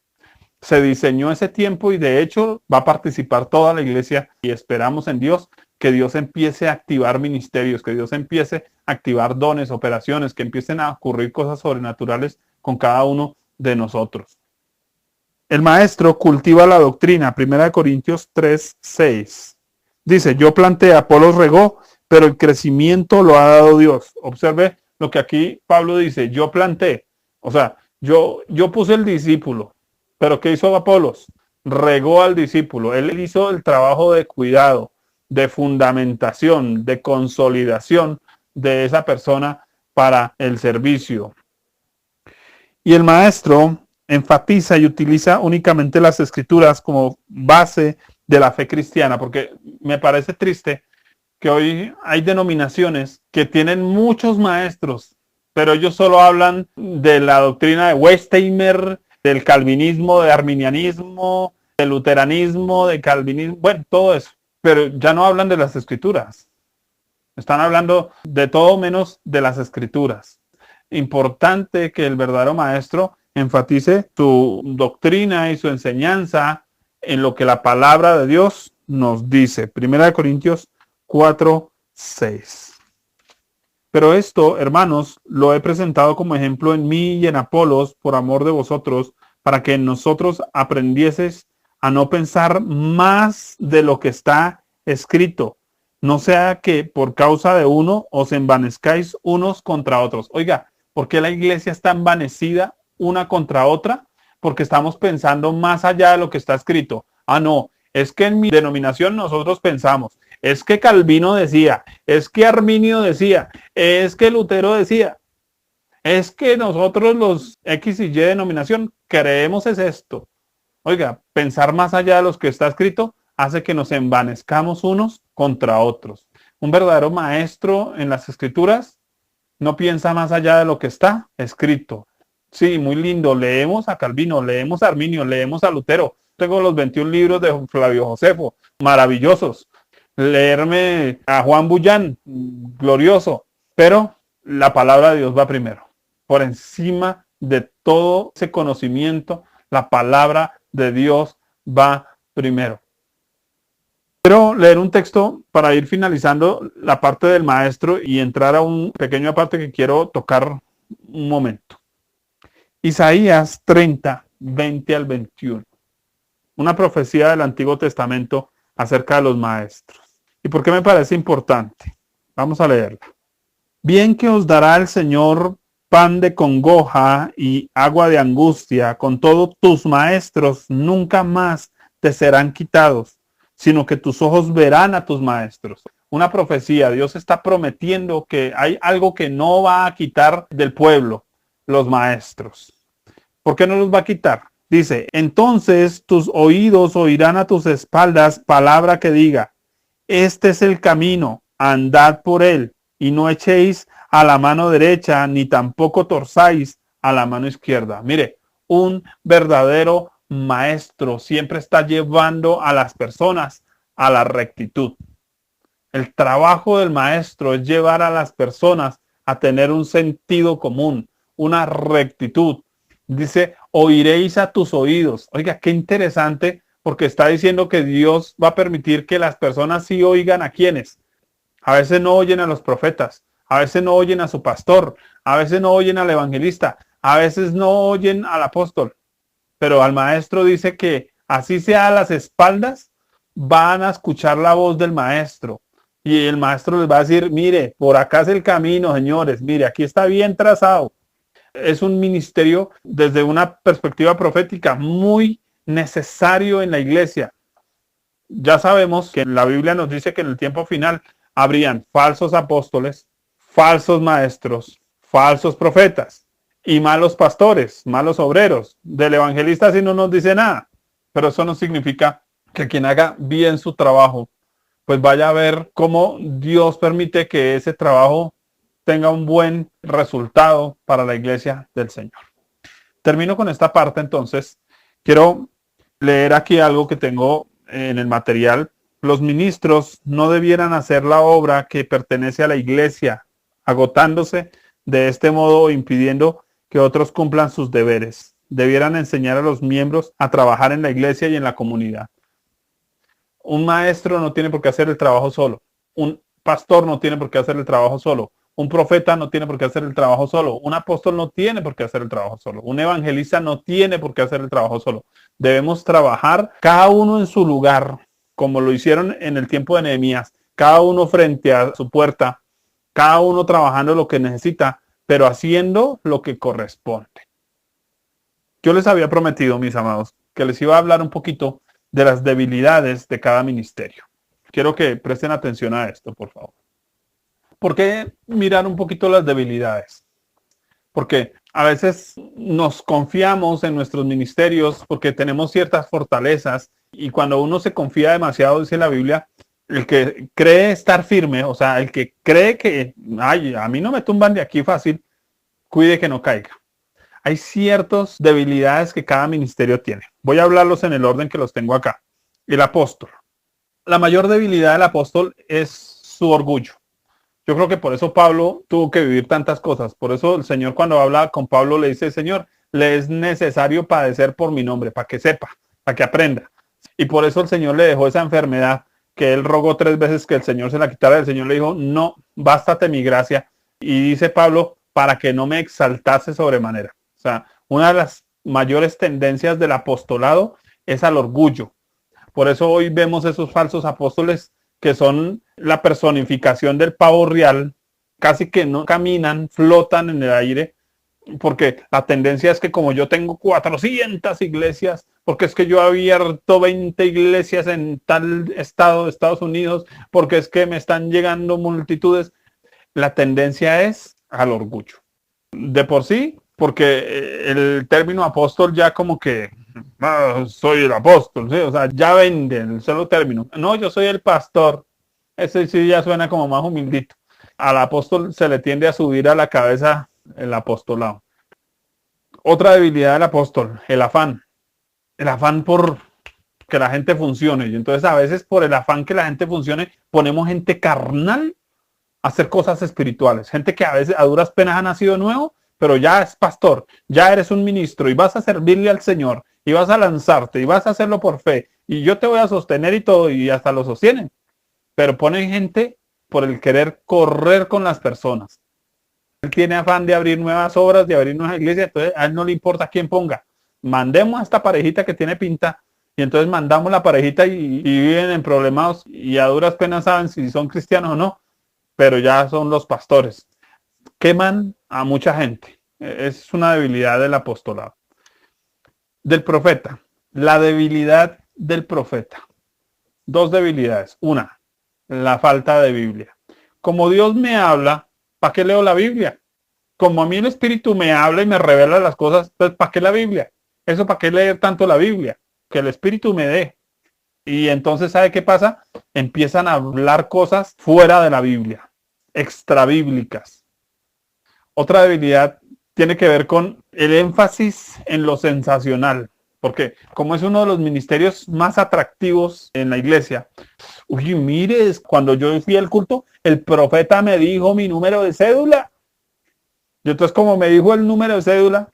Se diseñó ese tiempo y de hecho va a participar toda la iglesia y esperamos en Dios que Dios empiece a activar ministerios, que Dios empiece a activar dones, operaciones, que empiecen a ocurrir cosas sobrenaturales con cada uno de nosotros. El maestro cultiva la doctrina, 1 Corintios 3, 6. Dice, yo planté, Apolos regó, pero el crecimiento lo ha dado Dios. Observe lo que aquí Pablo dice, yo planté. O sea, yo puse el discípulo, pero ¿qué hizo Apolos? Regó al discípulo. Él hizo el trabajo de cuidado, de fundamentación, de consolidación de esa persona para el servicio. Y el maestro enfatiza y utiliza únicamente las escrituras como base de la fe cristiana, porque me parece triste que hoy hay denominaciones que tienen muchos maestros, pero ellos solo hablan de la doctrina de Westheimer, del calvinismo, de arminianismo, del luteranismo, de calvinismo, bueno, todo eso, pero ya no hablan de las escrituras. Están hablando de todo menos de las escrituras. Importante que el verdadero maestro enfatice su doctrina y su enseñanza en lo que la palabra de Dios nos dice. 1 Corintios 4, 6. Pero esto, hermanos, lo he presentado como ejemplo en mí y en Apolos por amor de vosotros, para que nosotros aprendieses a no pensar más de lo que está escrito. No sea que por causa de uno os envanezcáis unos contra otros. Oiga, ¿por qué la iglesia está envanecida una contra otra? Porque estamos pensando más allá de lo que está escrito. Ah, no, es que en mi denominación nosotros pensamos, es que Calvino decía, es que Arminio decía, es que Lutero decía, es que nosotros los X y Y denominación creemos es esto. Oiga, pensar más allá de lo que está escrito hace que nos envanezcamos unos contra otros. Un verdadero maestro en las escrituras no piensa más allá de lo que está escrito. Sí, muy lindo. Leemos a Calvino, leemos a Arminio, leemos a Lutero. Tengo los 21 libros de Flavio Josefo, maravillosos. Leerme a Juan Bullán, glorioso. Pero la palabra de Dios va primero. Por encima de todo ese conocimiento, la palabra de Dios va primero. Quiero leer un texto para ir finalizando la parte del maestro y entrar a un pequeño parte que quiero tocar un momento. Isaías 30, 20 al 21. Una profecía del Antiguo Testamento acerca de los maestros. ¿Y por qué me parece importante? Vamos a leerla. Bien que os dará el Señor pan de congoja y agua de angustia, con todo tus maestros nunca más te serán quitados, sino que tus ojos verán a tus maestros. Una profecía, Dios está prometiendo que hay algo que no va a quitar del pueblo, los maestros. ¿Por qué no los va a quitar? Dice, entonces tus oídos oirán a tus espaldas palabra que diga, este es el camino, andad por él, y no echéis a la mano derecha, ni tampoco torzáis a la mano izquierda. Mire, un verdadero maestro siempre está llevando a las personas a la rectitud. El trabajo del maestro es llevar a las personas a tener un sentido común, una rectitud. Dice, oiréis a tus oídos. Oiga, qué interesante, porque está diciendo que Dios va a permitir que las personas sí oigan a quienes. A veces no oyen a los profetas, a veces no oyen a su pastor, a veces no oyen al evangelista, a veces no oyen al apóstol. Pero al maestro dice que así sea a las espaldas, van a escuchar la voz del maestro. Y el maestro les va a decir, mire, por acá es el camino, señores, mire, aquí está bien trazado. Es un ministerio desde una perspectiva profética muy necesario en la iglesia. Ya sabemos que la Biblia nos dice que en el tiempo final habrían falsos apóstoles, falsos maestros, falsos profetas y malos pastores, malos obreros. Del evangelista sí no nos dice nada, pero eso no significa que quien haga bien su trabajo, pues vaya a ver cómo Dios permite que ese trabajo tenga un buen resultado para la iglesia del Señor. Termino con esta parte entonces. Quiero leer aquí algo que tengo en el material. Los ministros no debieran hacer la obra que pertenece a la iglesia, agotándose de este modo o impidiendo que otros cumplan sus deberes. Debieran enseñar a los miembros a trabajar en la iglesia y en la comunidad. Un maestro no tiene por qué hacer el trabajo solo. Un pastor no tiene por qué hacer el trabajo solo. Un profeta no tiene por qué hacer el trabajo solo. Un apóstol no tiene por qué hacer el trabajo solo. Un evangelista no tiene por qué hacer el trabajo solo. Debemos trabajar cada uno en su lugar, como lo hicieron en el tiempo de Nehemías. Cada uno frente a su puerta, cada uno trabajando lo que necesita, pero haciendo lo que corresponde. Yo les había prometido, mis amados, que les iba a hablar un poquito de las debilidades de cada ministerio. Quiero que presten atención a esto, por favor. ¿Por qué mirar un poquito las debilidades? Porque a veces nos confiamos en nuestros ministerios porque tenemos ciertas fortalezas y cuando uno se confía demasiado, dice la Biblia, el que cree estar firme, o sea, el que cree que, ay, a mí no me tumban de aquí fácil, cuide que no caiga. Hay ciertas debilidades que cada ministerio tiene. Voy a hablarlos en el orden que los tengo acá. El apóstol. La mayor debilidad del apóstol es su orgullo. Yo creo que por eso Pablo tuvo que vivir tantas cosas. Por eso el Señor cuando habla con Pablo le dice, Señor, le es necesario padecer por mi nombre, para que sepa, para que aprenda. Y por eso el Señor le dejó esa enfermedad que él rogó 3 veces que el Señor se la quitara. El Señor le dijo, no, bástate mi gracia. Y dice Pablo, para que no me exaltase sobremanera. O sea, una de las mayores tendencias del apostolado es al orgullo. Por eso hoy vemos esos falsos apóstoles que son la personificación del pavo real, casi que no caminan, flotan en el aire, porque la tendencia es que como yo tengo 400 iglesias, porque es que yo he abierto 20 iglesias en tal estado de Estados Unidos, porque es que me están llegando multitudes, la tendencia es al orgullo. De por sí, porque el término apóstol ya como que soy el apóstol, ¿sí? O sea, ya vende el solo término. No, yo soy el pastor. Ese sí ya suena como más humildito. Al apóstol se le tiende a subir a la cabeza el apostolado. Otra debilidad del apóstol, el afán. El afán por que la gente funcione. Y entonces a veces por el afán que la gente funcione, ponemos gente carnal a hacer cosas espirituales. Gente que a veces a duras penas ha nacido nuevo, pero ya es pastor, ya eres un ministro y vas a servirle al Señor y vas a lanzarte y vas a hacerlo por fe y yo te voy a sostener y todo y hasta lo sostienen. Pero ponen gente por el querer correr con las personas. Él tiene afán de abrir nuevas obras, de abrir nuevas iglesias, entonces a él no le importa quién ponga. Mandemos a esta parejita que tiene pinta y entonces mandamos la parejita y viven en problemas y a duras penas saben si son cristianos o no, pero ya son los pastores. Queman a mucha gente. Es una debilidad del apostolado. Del profeta. La debilidad del profeta. Dos debilidades. Una, la falta de Biblia. Como Dios me habla, ¿para qué leo la Biblia? Como a mí el Espíritu me habla y me revela las cosas, pues ¿para qué la Biblia? Eso, ¿para qué leer tanto la Biblia? Que el Espíritu me dé. Y entonces, ¿sabe qué pasa? Empiezan a hablar cosas fuera de la Biblia, extrabíblicas. Otra debilidad tiene que ver con el énfasis en lo sensacional, porque como es uno de los ministerios más atractivos en la iglesia, uy, mire, cuando yo fui al culto, el profeta me dijo mi número de cédula. Y entonces como me dijo el número de cédula,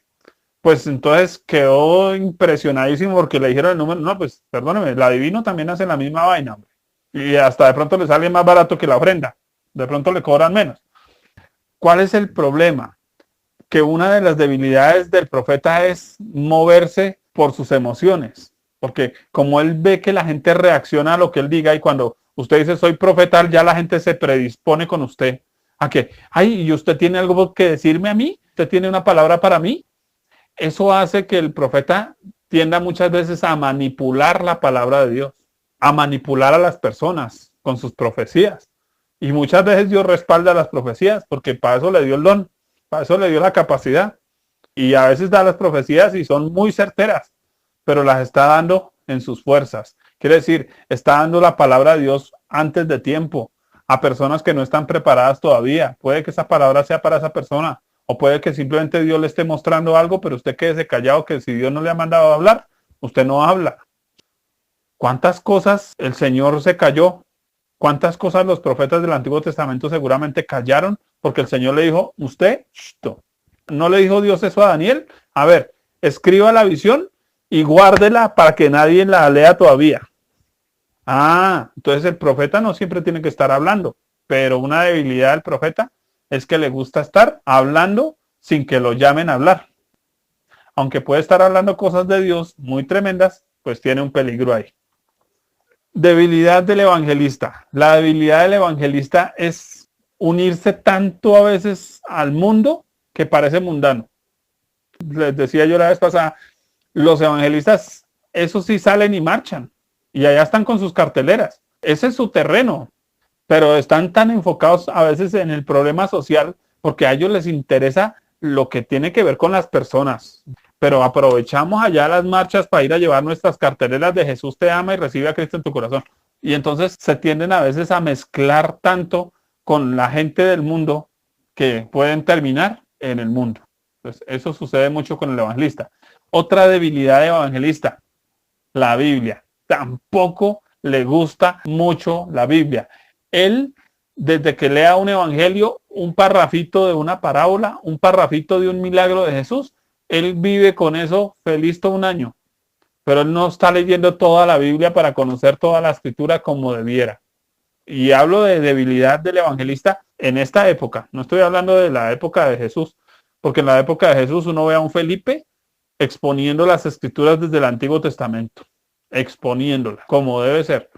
pues entonces quedó impresionadísimo porque le dijeron el número. No, pues perdóneme, el adivino también hace la misma vaina, hombre. Y hasta de pronto le sale más barato que la ofrenda. De pronto le cobran menos. ¿Cuál es el problema? Que una de las debilidades del profeta es moverse por sus emociones. Porque como él ve que la gente reacciona a lo que él diga y cuando usted dice soy profeta, ya la gente se predispone con usted a que, ay, ¿y usted tiene algo que decirme a mí? ¿Usted tiene una palabra para mí? Eso hace que el profeta tienda muchas veces a manipular la palabra de Dios, a manipular a las personas con sus profecías. Y muchas veces Dios respalda las profecías porque para eso le dio el don, para eso le dio la capacidad. Y a veces da las profecías y son muy certeras, pero las está dando en sus fuerzas. Quiere decir, está dando la palabra de Dios antes de tiempo a personas que no están preparadas todavía. Puede que esa palabra sea para esa persona. O puede que simplemente Dios le esté mostrando algo, pero usted quédese callado, que si Dios no le ha mandado a hablar, usted no habla. ¿Cuántas cosas el Señor se cayó? ¿Cuántas cosas los profetas del Antiguo Testamento seguramente callaron? Porque el Señor le dijo, usted, ¿no le dijo Dios eso a Daniel? A ver, escriba la visión y guárdela para que nadie la lea todavía. Ah, entonces el profeta no siempre tiene que estar hablando, pero una debilidad del profeta es que le gusta estar hablando sin que lo llamen a hablar. Aunque puede estar hablando cosas de Dios muy tremendas, pues tiene un peligro ahí. Debilidad del evangelista. La debilidad del evangelista es unirse tanto a veces al mundo que parece mundano. Les decía yo la vez pasada, los evangelistas, esos sí salen y marchan. Y allá están con sus carteleras. Ese es su terreno. Pero están tan enfocados a veces en el problema social porque a ellos les interesa lo que tiene que ver con las personas. Pero aprovechamos allá las marchas para ir a llevar nuestras carteleras de Jesús te ama y recibe a Cristo en tu corazón. Y entonces se tienden a veces a mezclar tanto con la gente del mundo que pueden terminar en el mundo. Entonces, eso sucede mucho con el evangelista. Otra debilidad de evangelista, la Biblia. Tampoco le gusta mucho la Biblia. Él, desde que lea un evangelio, un parrafito de una parábola, un parrafito de un milagro de Jesús, él vive con eso feliz todo un año. Pero él no está leyendo toda la Biblia para conocer toda la escritura como debiera. Y hablo de debilidad del evangelista en esta época, no estoy hablando de la época de Jesús, porque en la época de Jesús uno ve a un Felipe exponiendo las escrituras desde el Antiguo Testamento, exponiéndolas como debe ser.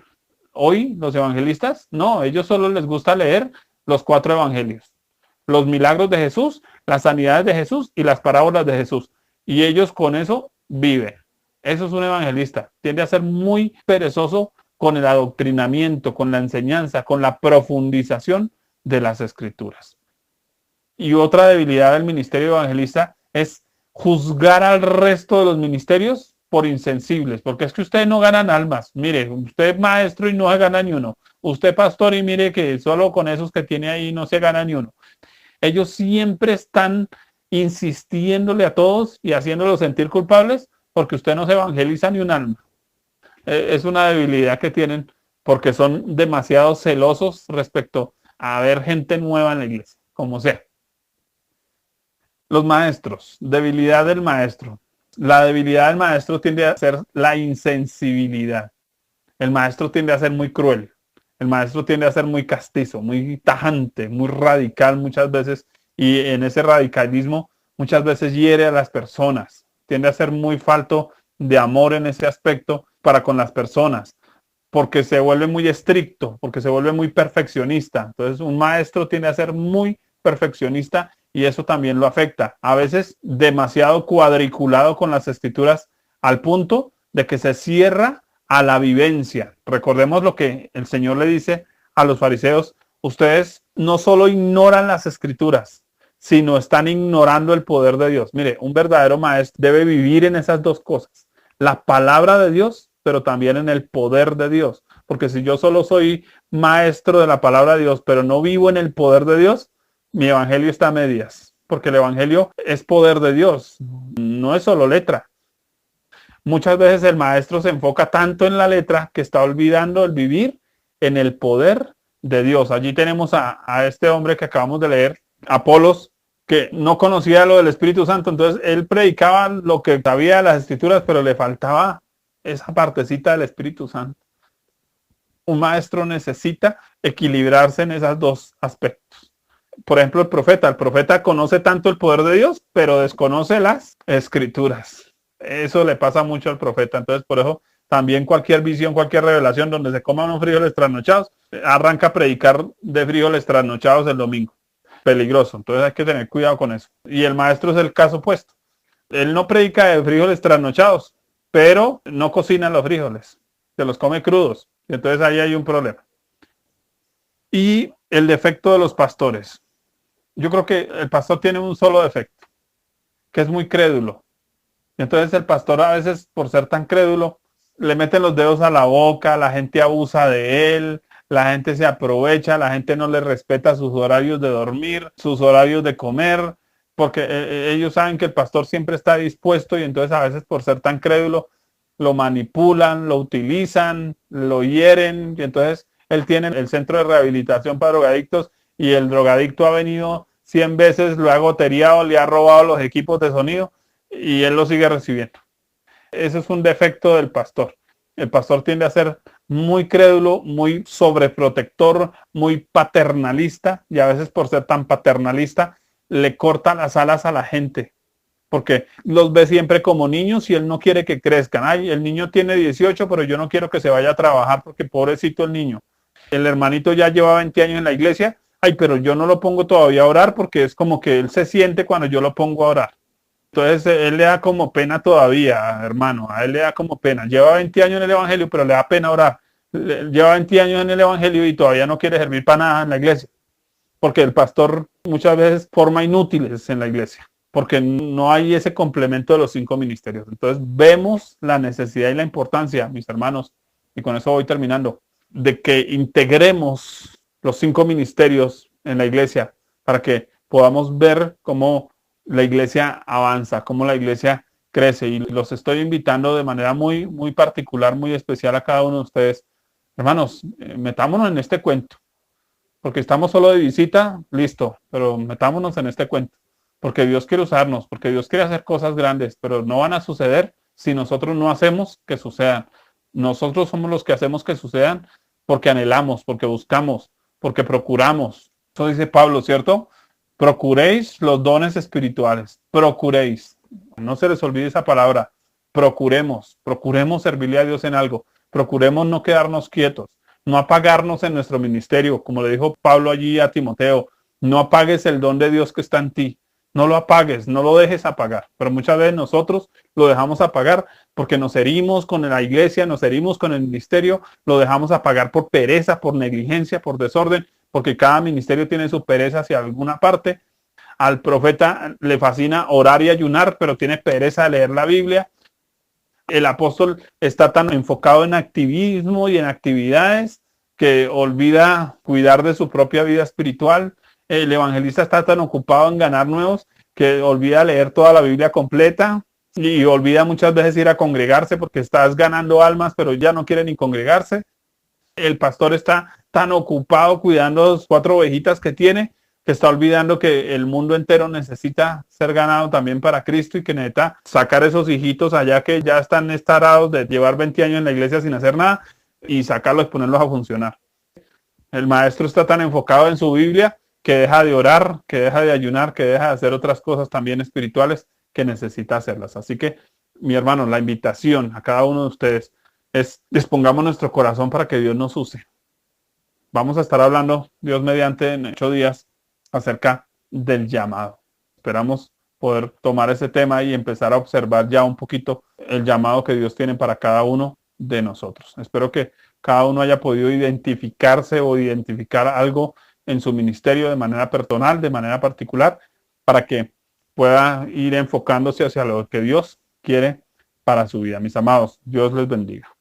Hoy los evangelistas, no, ellos solo les gusta leer los 4 evangelios, los milagros de Jesús, las sanidades de Jesús y las parábolas de Jesús. Y ellos con eso viven. Eso es un evangelista. Tiende a ser muy perezoso con el adoctrinamiento, con la enseñanza, con la profundización de las escrituras. Y otra debilidad del ministerio evangelista es juzgar al resto de los ministerios por insensibles, porque es que ustedes no ganan almas. Mire, usted es maestro y no se gana ni uno. Usted pastor y mire que solo con esos que tiene ahí no se gana ni uno. Ellos siempre están insistiéndole a todos y haciéndolos sentir culpables porque usted no se evangeliza ni un alma. Es una debilidad que tienen porque son demasiado celosos respecto a ver gente nueva en la iglesia, como sea. Los maestros, debilidad del maestro. La debilidad del maestro tiende a ser la insensibilidad. El maestro tiende a ser muy cruel. El maestro tiende a ser muy castizo, muy tajante, muy radical muchas veces. Y en ese radicalismo muchas veces hiere a las personas. Tiende a ser muy falto de amor en ese aspecto para con las personas. Porque se vuelve muy estricto, porque se vuelve muy perfeccionista. Entonces un maestro tiende a ser muy perfeccionista y eso también lo afecta. A veces demasiado cuadriculado con las escrituras al punto de que se cierra a la vivencia. Recordemos lo que el Señor le dice a los fariseos: ustedes no solo ignoran las escrituras, sino están ignorando el poder de Dios. Mire, un verdadero maestro debe vivir en esas dos cosas: la palabra de Dios, pero también en el poder de Dios. Porque si yo solo soy maestro de la palabra de Dios, pero no vivo en el poder de Dios, mi evangelio está a medias. Porque el evangelio es poder de Dios, no es solo letra. Muchas veces el maestro se enfoca tanto en la letra que está olvidando el vivir en el poder de Dios. Allí tenemos a este hombre que acabamos de leer, Apolos, que no conocía lo del Espíritu Santo. Entonces él predicaba lo que sabía de las escrituras, pero le faltaba esa partecita del Espíritu Santo. Un maestro necesita equilibrarse en esos dos aspectos. Por ejemplo, el profeta conoce tanto el poder de Dios, pero desconoce las escrituras. Eso le pasa mucho al profeta. Entonces, por eso también cualquier visión, cualquier revelación donde se coman unos frijoles trasnochados, arranca a predicar de frijoles trasnochados el domingo. Peligroso. Entonces hay que tener cuidado con eso. Y el maestro es el caso opuesto. Él no predica de frijoles trasnochados, pero no cocina los frijoles. Se los come crudos. Y entonces ahí hay un problema. Y el defecto de los pastores. Yo creo que el pastor tiene un solo defecto, que es muy crédulo. Y entonces el pastor, a veces, por ser tan crédulo, le meten los dedos a la boca, la gente abusa de él, la gente se aprovecha, la gente no le respeta sus horarios de dormir, sus horarios de comer, porque ellos saben que el pastor siempre está dispuesto y entonces a veces, por ser tan crédulo, lo manipulan, lo utilizan, lo hieren, y entonces él tiene el centro de rehabilitación para drogadictos y el drogadicto ha venido 100 veces, lo ha goteriado, le ha robado los equipos de sonido y él lo sigue recibiendo. Ese es un defecto del pastor. El pastor tiende a ser muy crédulo, muy sobreprotector, muy paternalista, y a veces, por ser tan paternalista, le corta las alas a la gente, porque los ve siempre como niños y él no quiere que crezcan. Ay, el niño tiene 18, pero yo no quiero que se vaya a trabajar porque pobrecito el niño. El hermanito ya lleva 20 años en la iglesia. Ay, pero yo no lo pongo todavía a orar porque es como que él se siente cuando yo lo pongo a orar. Entonces él le da como pena todavía, hermano, a él le da como pena. Lleva 20 años en el evangelio, pero le da pena orar. Lleva 20 años en el evangelio y todavía no quiere servir para nada en la iglesia. Porque el pastor muchas veces forma inútiles en la iglesia, porque no hay ese complemento de los 5 ministerios. Entonces vemos la necesidad y la importancia, mis hermanos, y con eso voy terminando, de que integremos los 5 ministerios en la iglesia para que podamos ver cómo la iglesia avanza, cómo la iglesia crece. Y los estoy invitando de manera muy, muy particular, muy especial a cada uno de ustedes. Hermanos, metámonos en este cuento. Porque estamos solo de visita, listo, pero metámonos en este cuento. Porque Dios quiere usarnos, porque Dios quiere hacer cosas grandes, pero no van a suceder si nosotros no hacemos que sucedan. Nosotros somos los que hacemos que sucedan porque anhelamos, porque buscamos, porque procuramos. Eso dice Pablo, ¿cierto? Procuréis los dones espirituales. Procuréis. No se les olvide esa palabra. Procuremos servirle a Dios en algo. Procuremos no quedarnos quietos, no apagarnos en nuestro ministerio, como le dijo Pablo allí a Timoteo. No apagues el don de Dios que está en ti. No lo apagues, no lo dejes apagar. Pero muchas veces nosotros lo dejamos apagar porque nos herimos con la iglesia, nos herimos con el ministerio, lo dejamos apagar por pereza, por negligencia, por desorden, porque cada ministerio tiene su pereza hacia alguna parte. Al profeta le fascina orar y ayunar, pero tiene pereza de leer la Biblia. El apóstol está tan enfocado en activismo y en actividades que olvida cuidar de su propia vida espiritual. El evangelista está tan ocupado en ganar nuevos que olvida leer toda la Biblia completa y olvida muchas veces ir a congregarse porque estás ganando almas, pero ya no quiere ni congregarse. El pastor está tan ocupado cuidando las 4 ovejitas que tiene que está olvidando que el mundo entero necesita ser ganado también para Cristo y que necesita sacar esos hijitos allá que ya están estarados de llevar 20 años en la iglesia sin hacer nada y sacarlos y ponerlos a funcionar. El maestro está tan enfocado en su Biblia que deja de orar, que deja de ayunar, que deja de hacer otras cosas también espirituales que necesita hacerlas. Así que, mi hermano, la invitación a cada uno de ustedes es dispongamos nuestro corazón para que Dios nos use. Vamos a estar hablando, Dios mediante, en 8 días acerca del llamado. Esperamos poder tomar ese tema y empezar a observar ya un poquito el llamado que Dios tiene para cada uno de nosotros. Espero que cada uno haya podido identificarse o identificar algo en su ministerio de manera personal, de manera particular, para que pueda ir enfocándose hacia lo que Dios quiere para su vida. Mis amados, Dios les bendiga.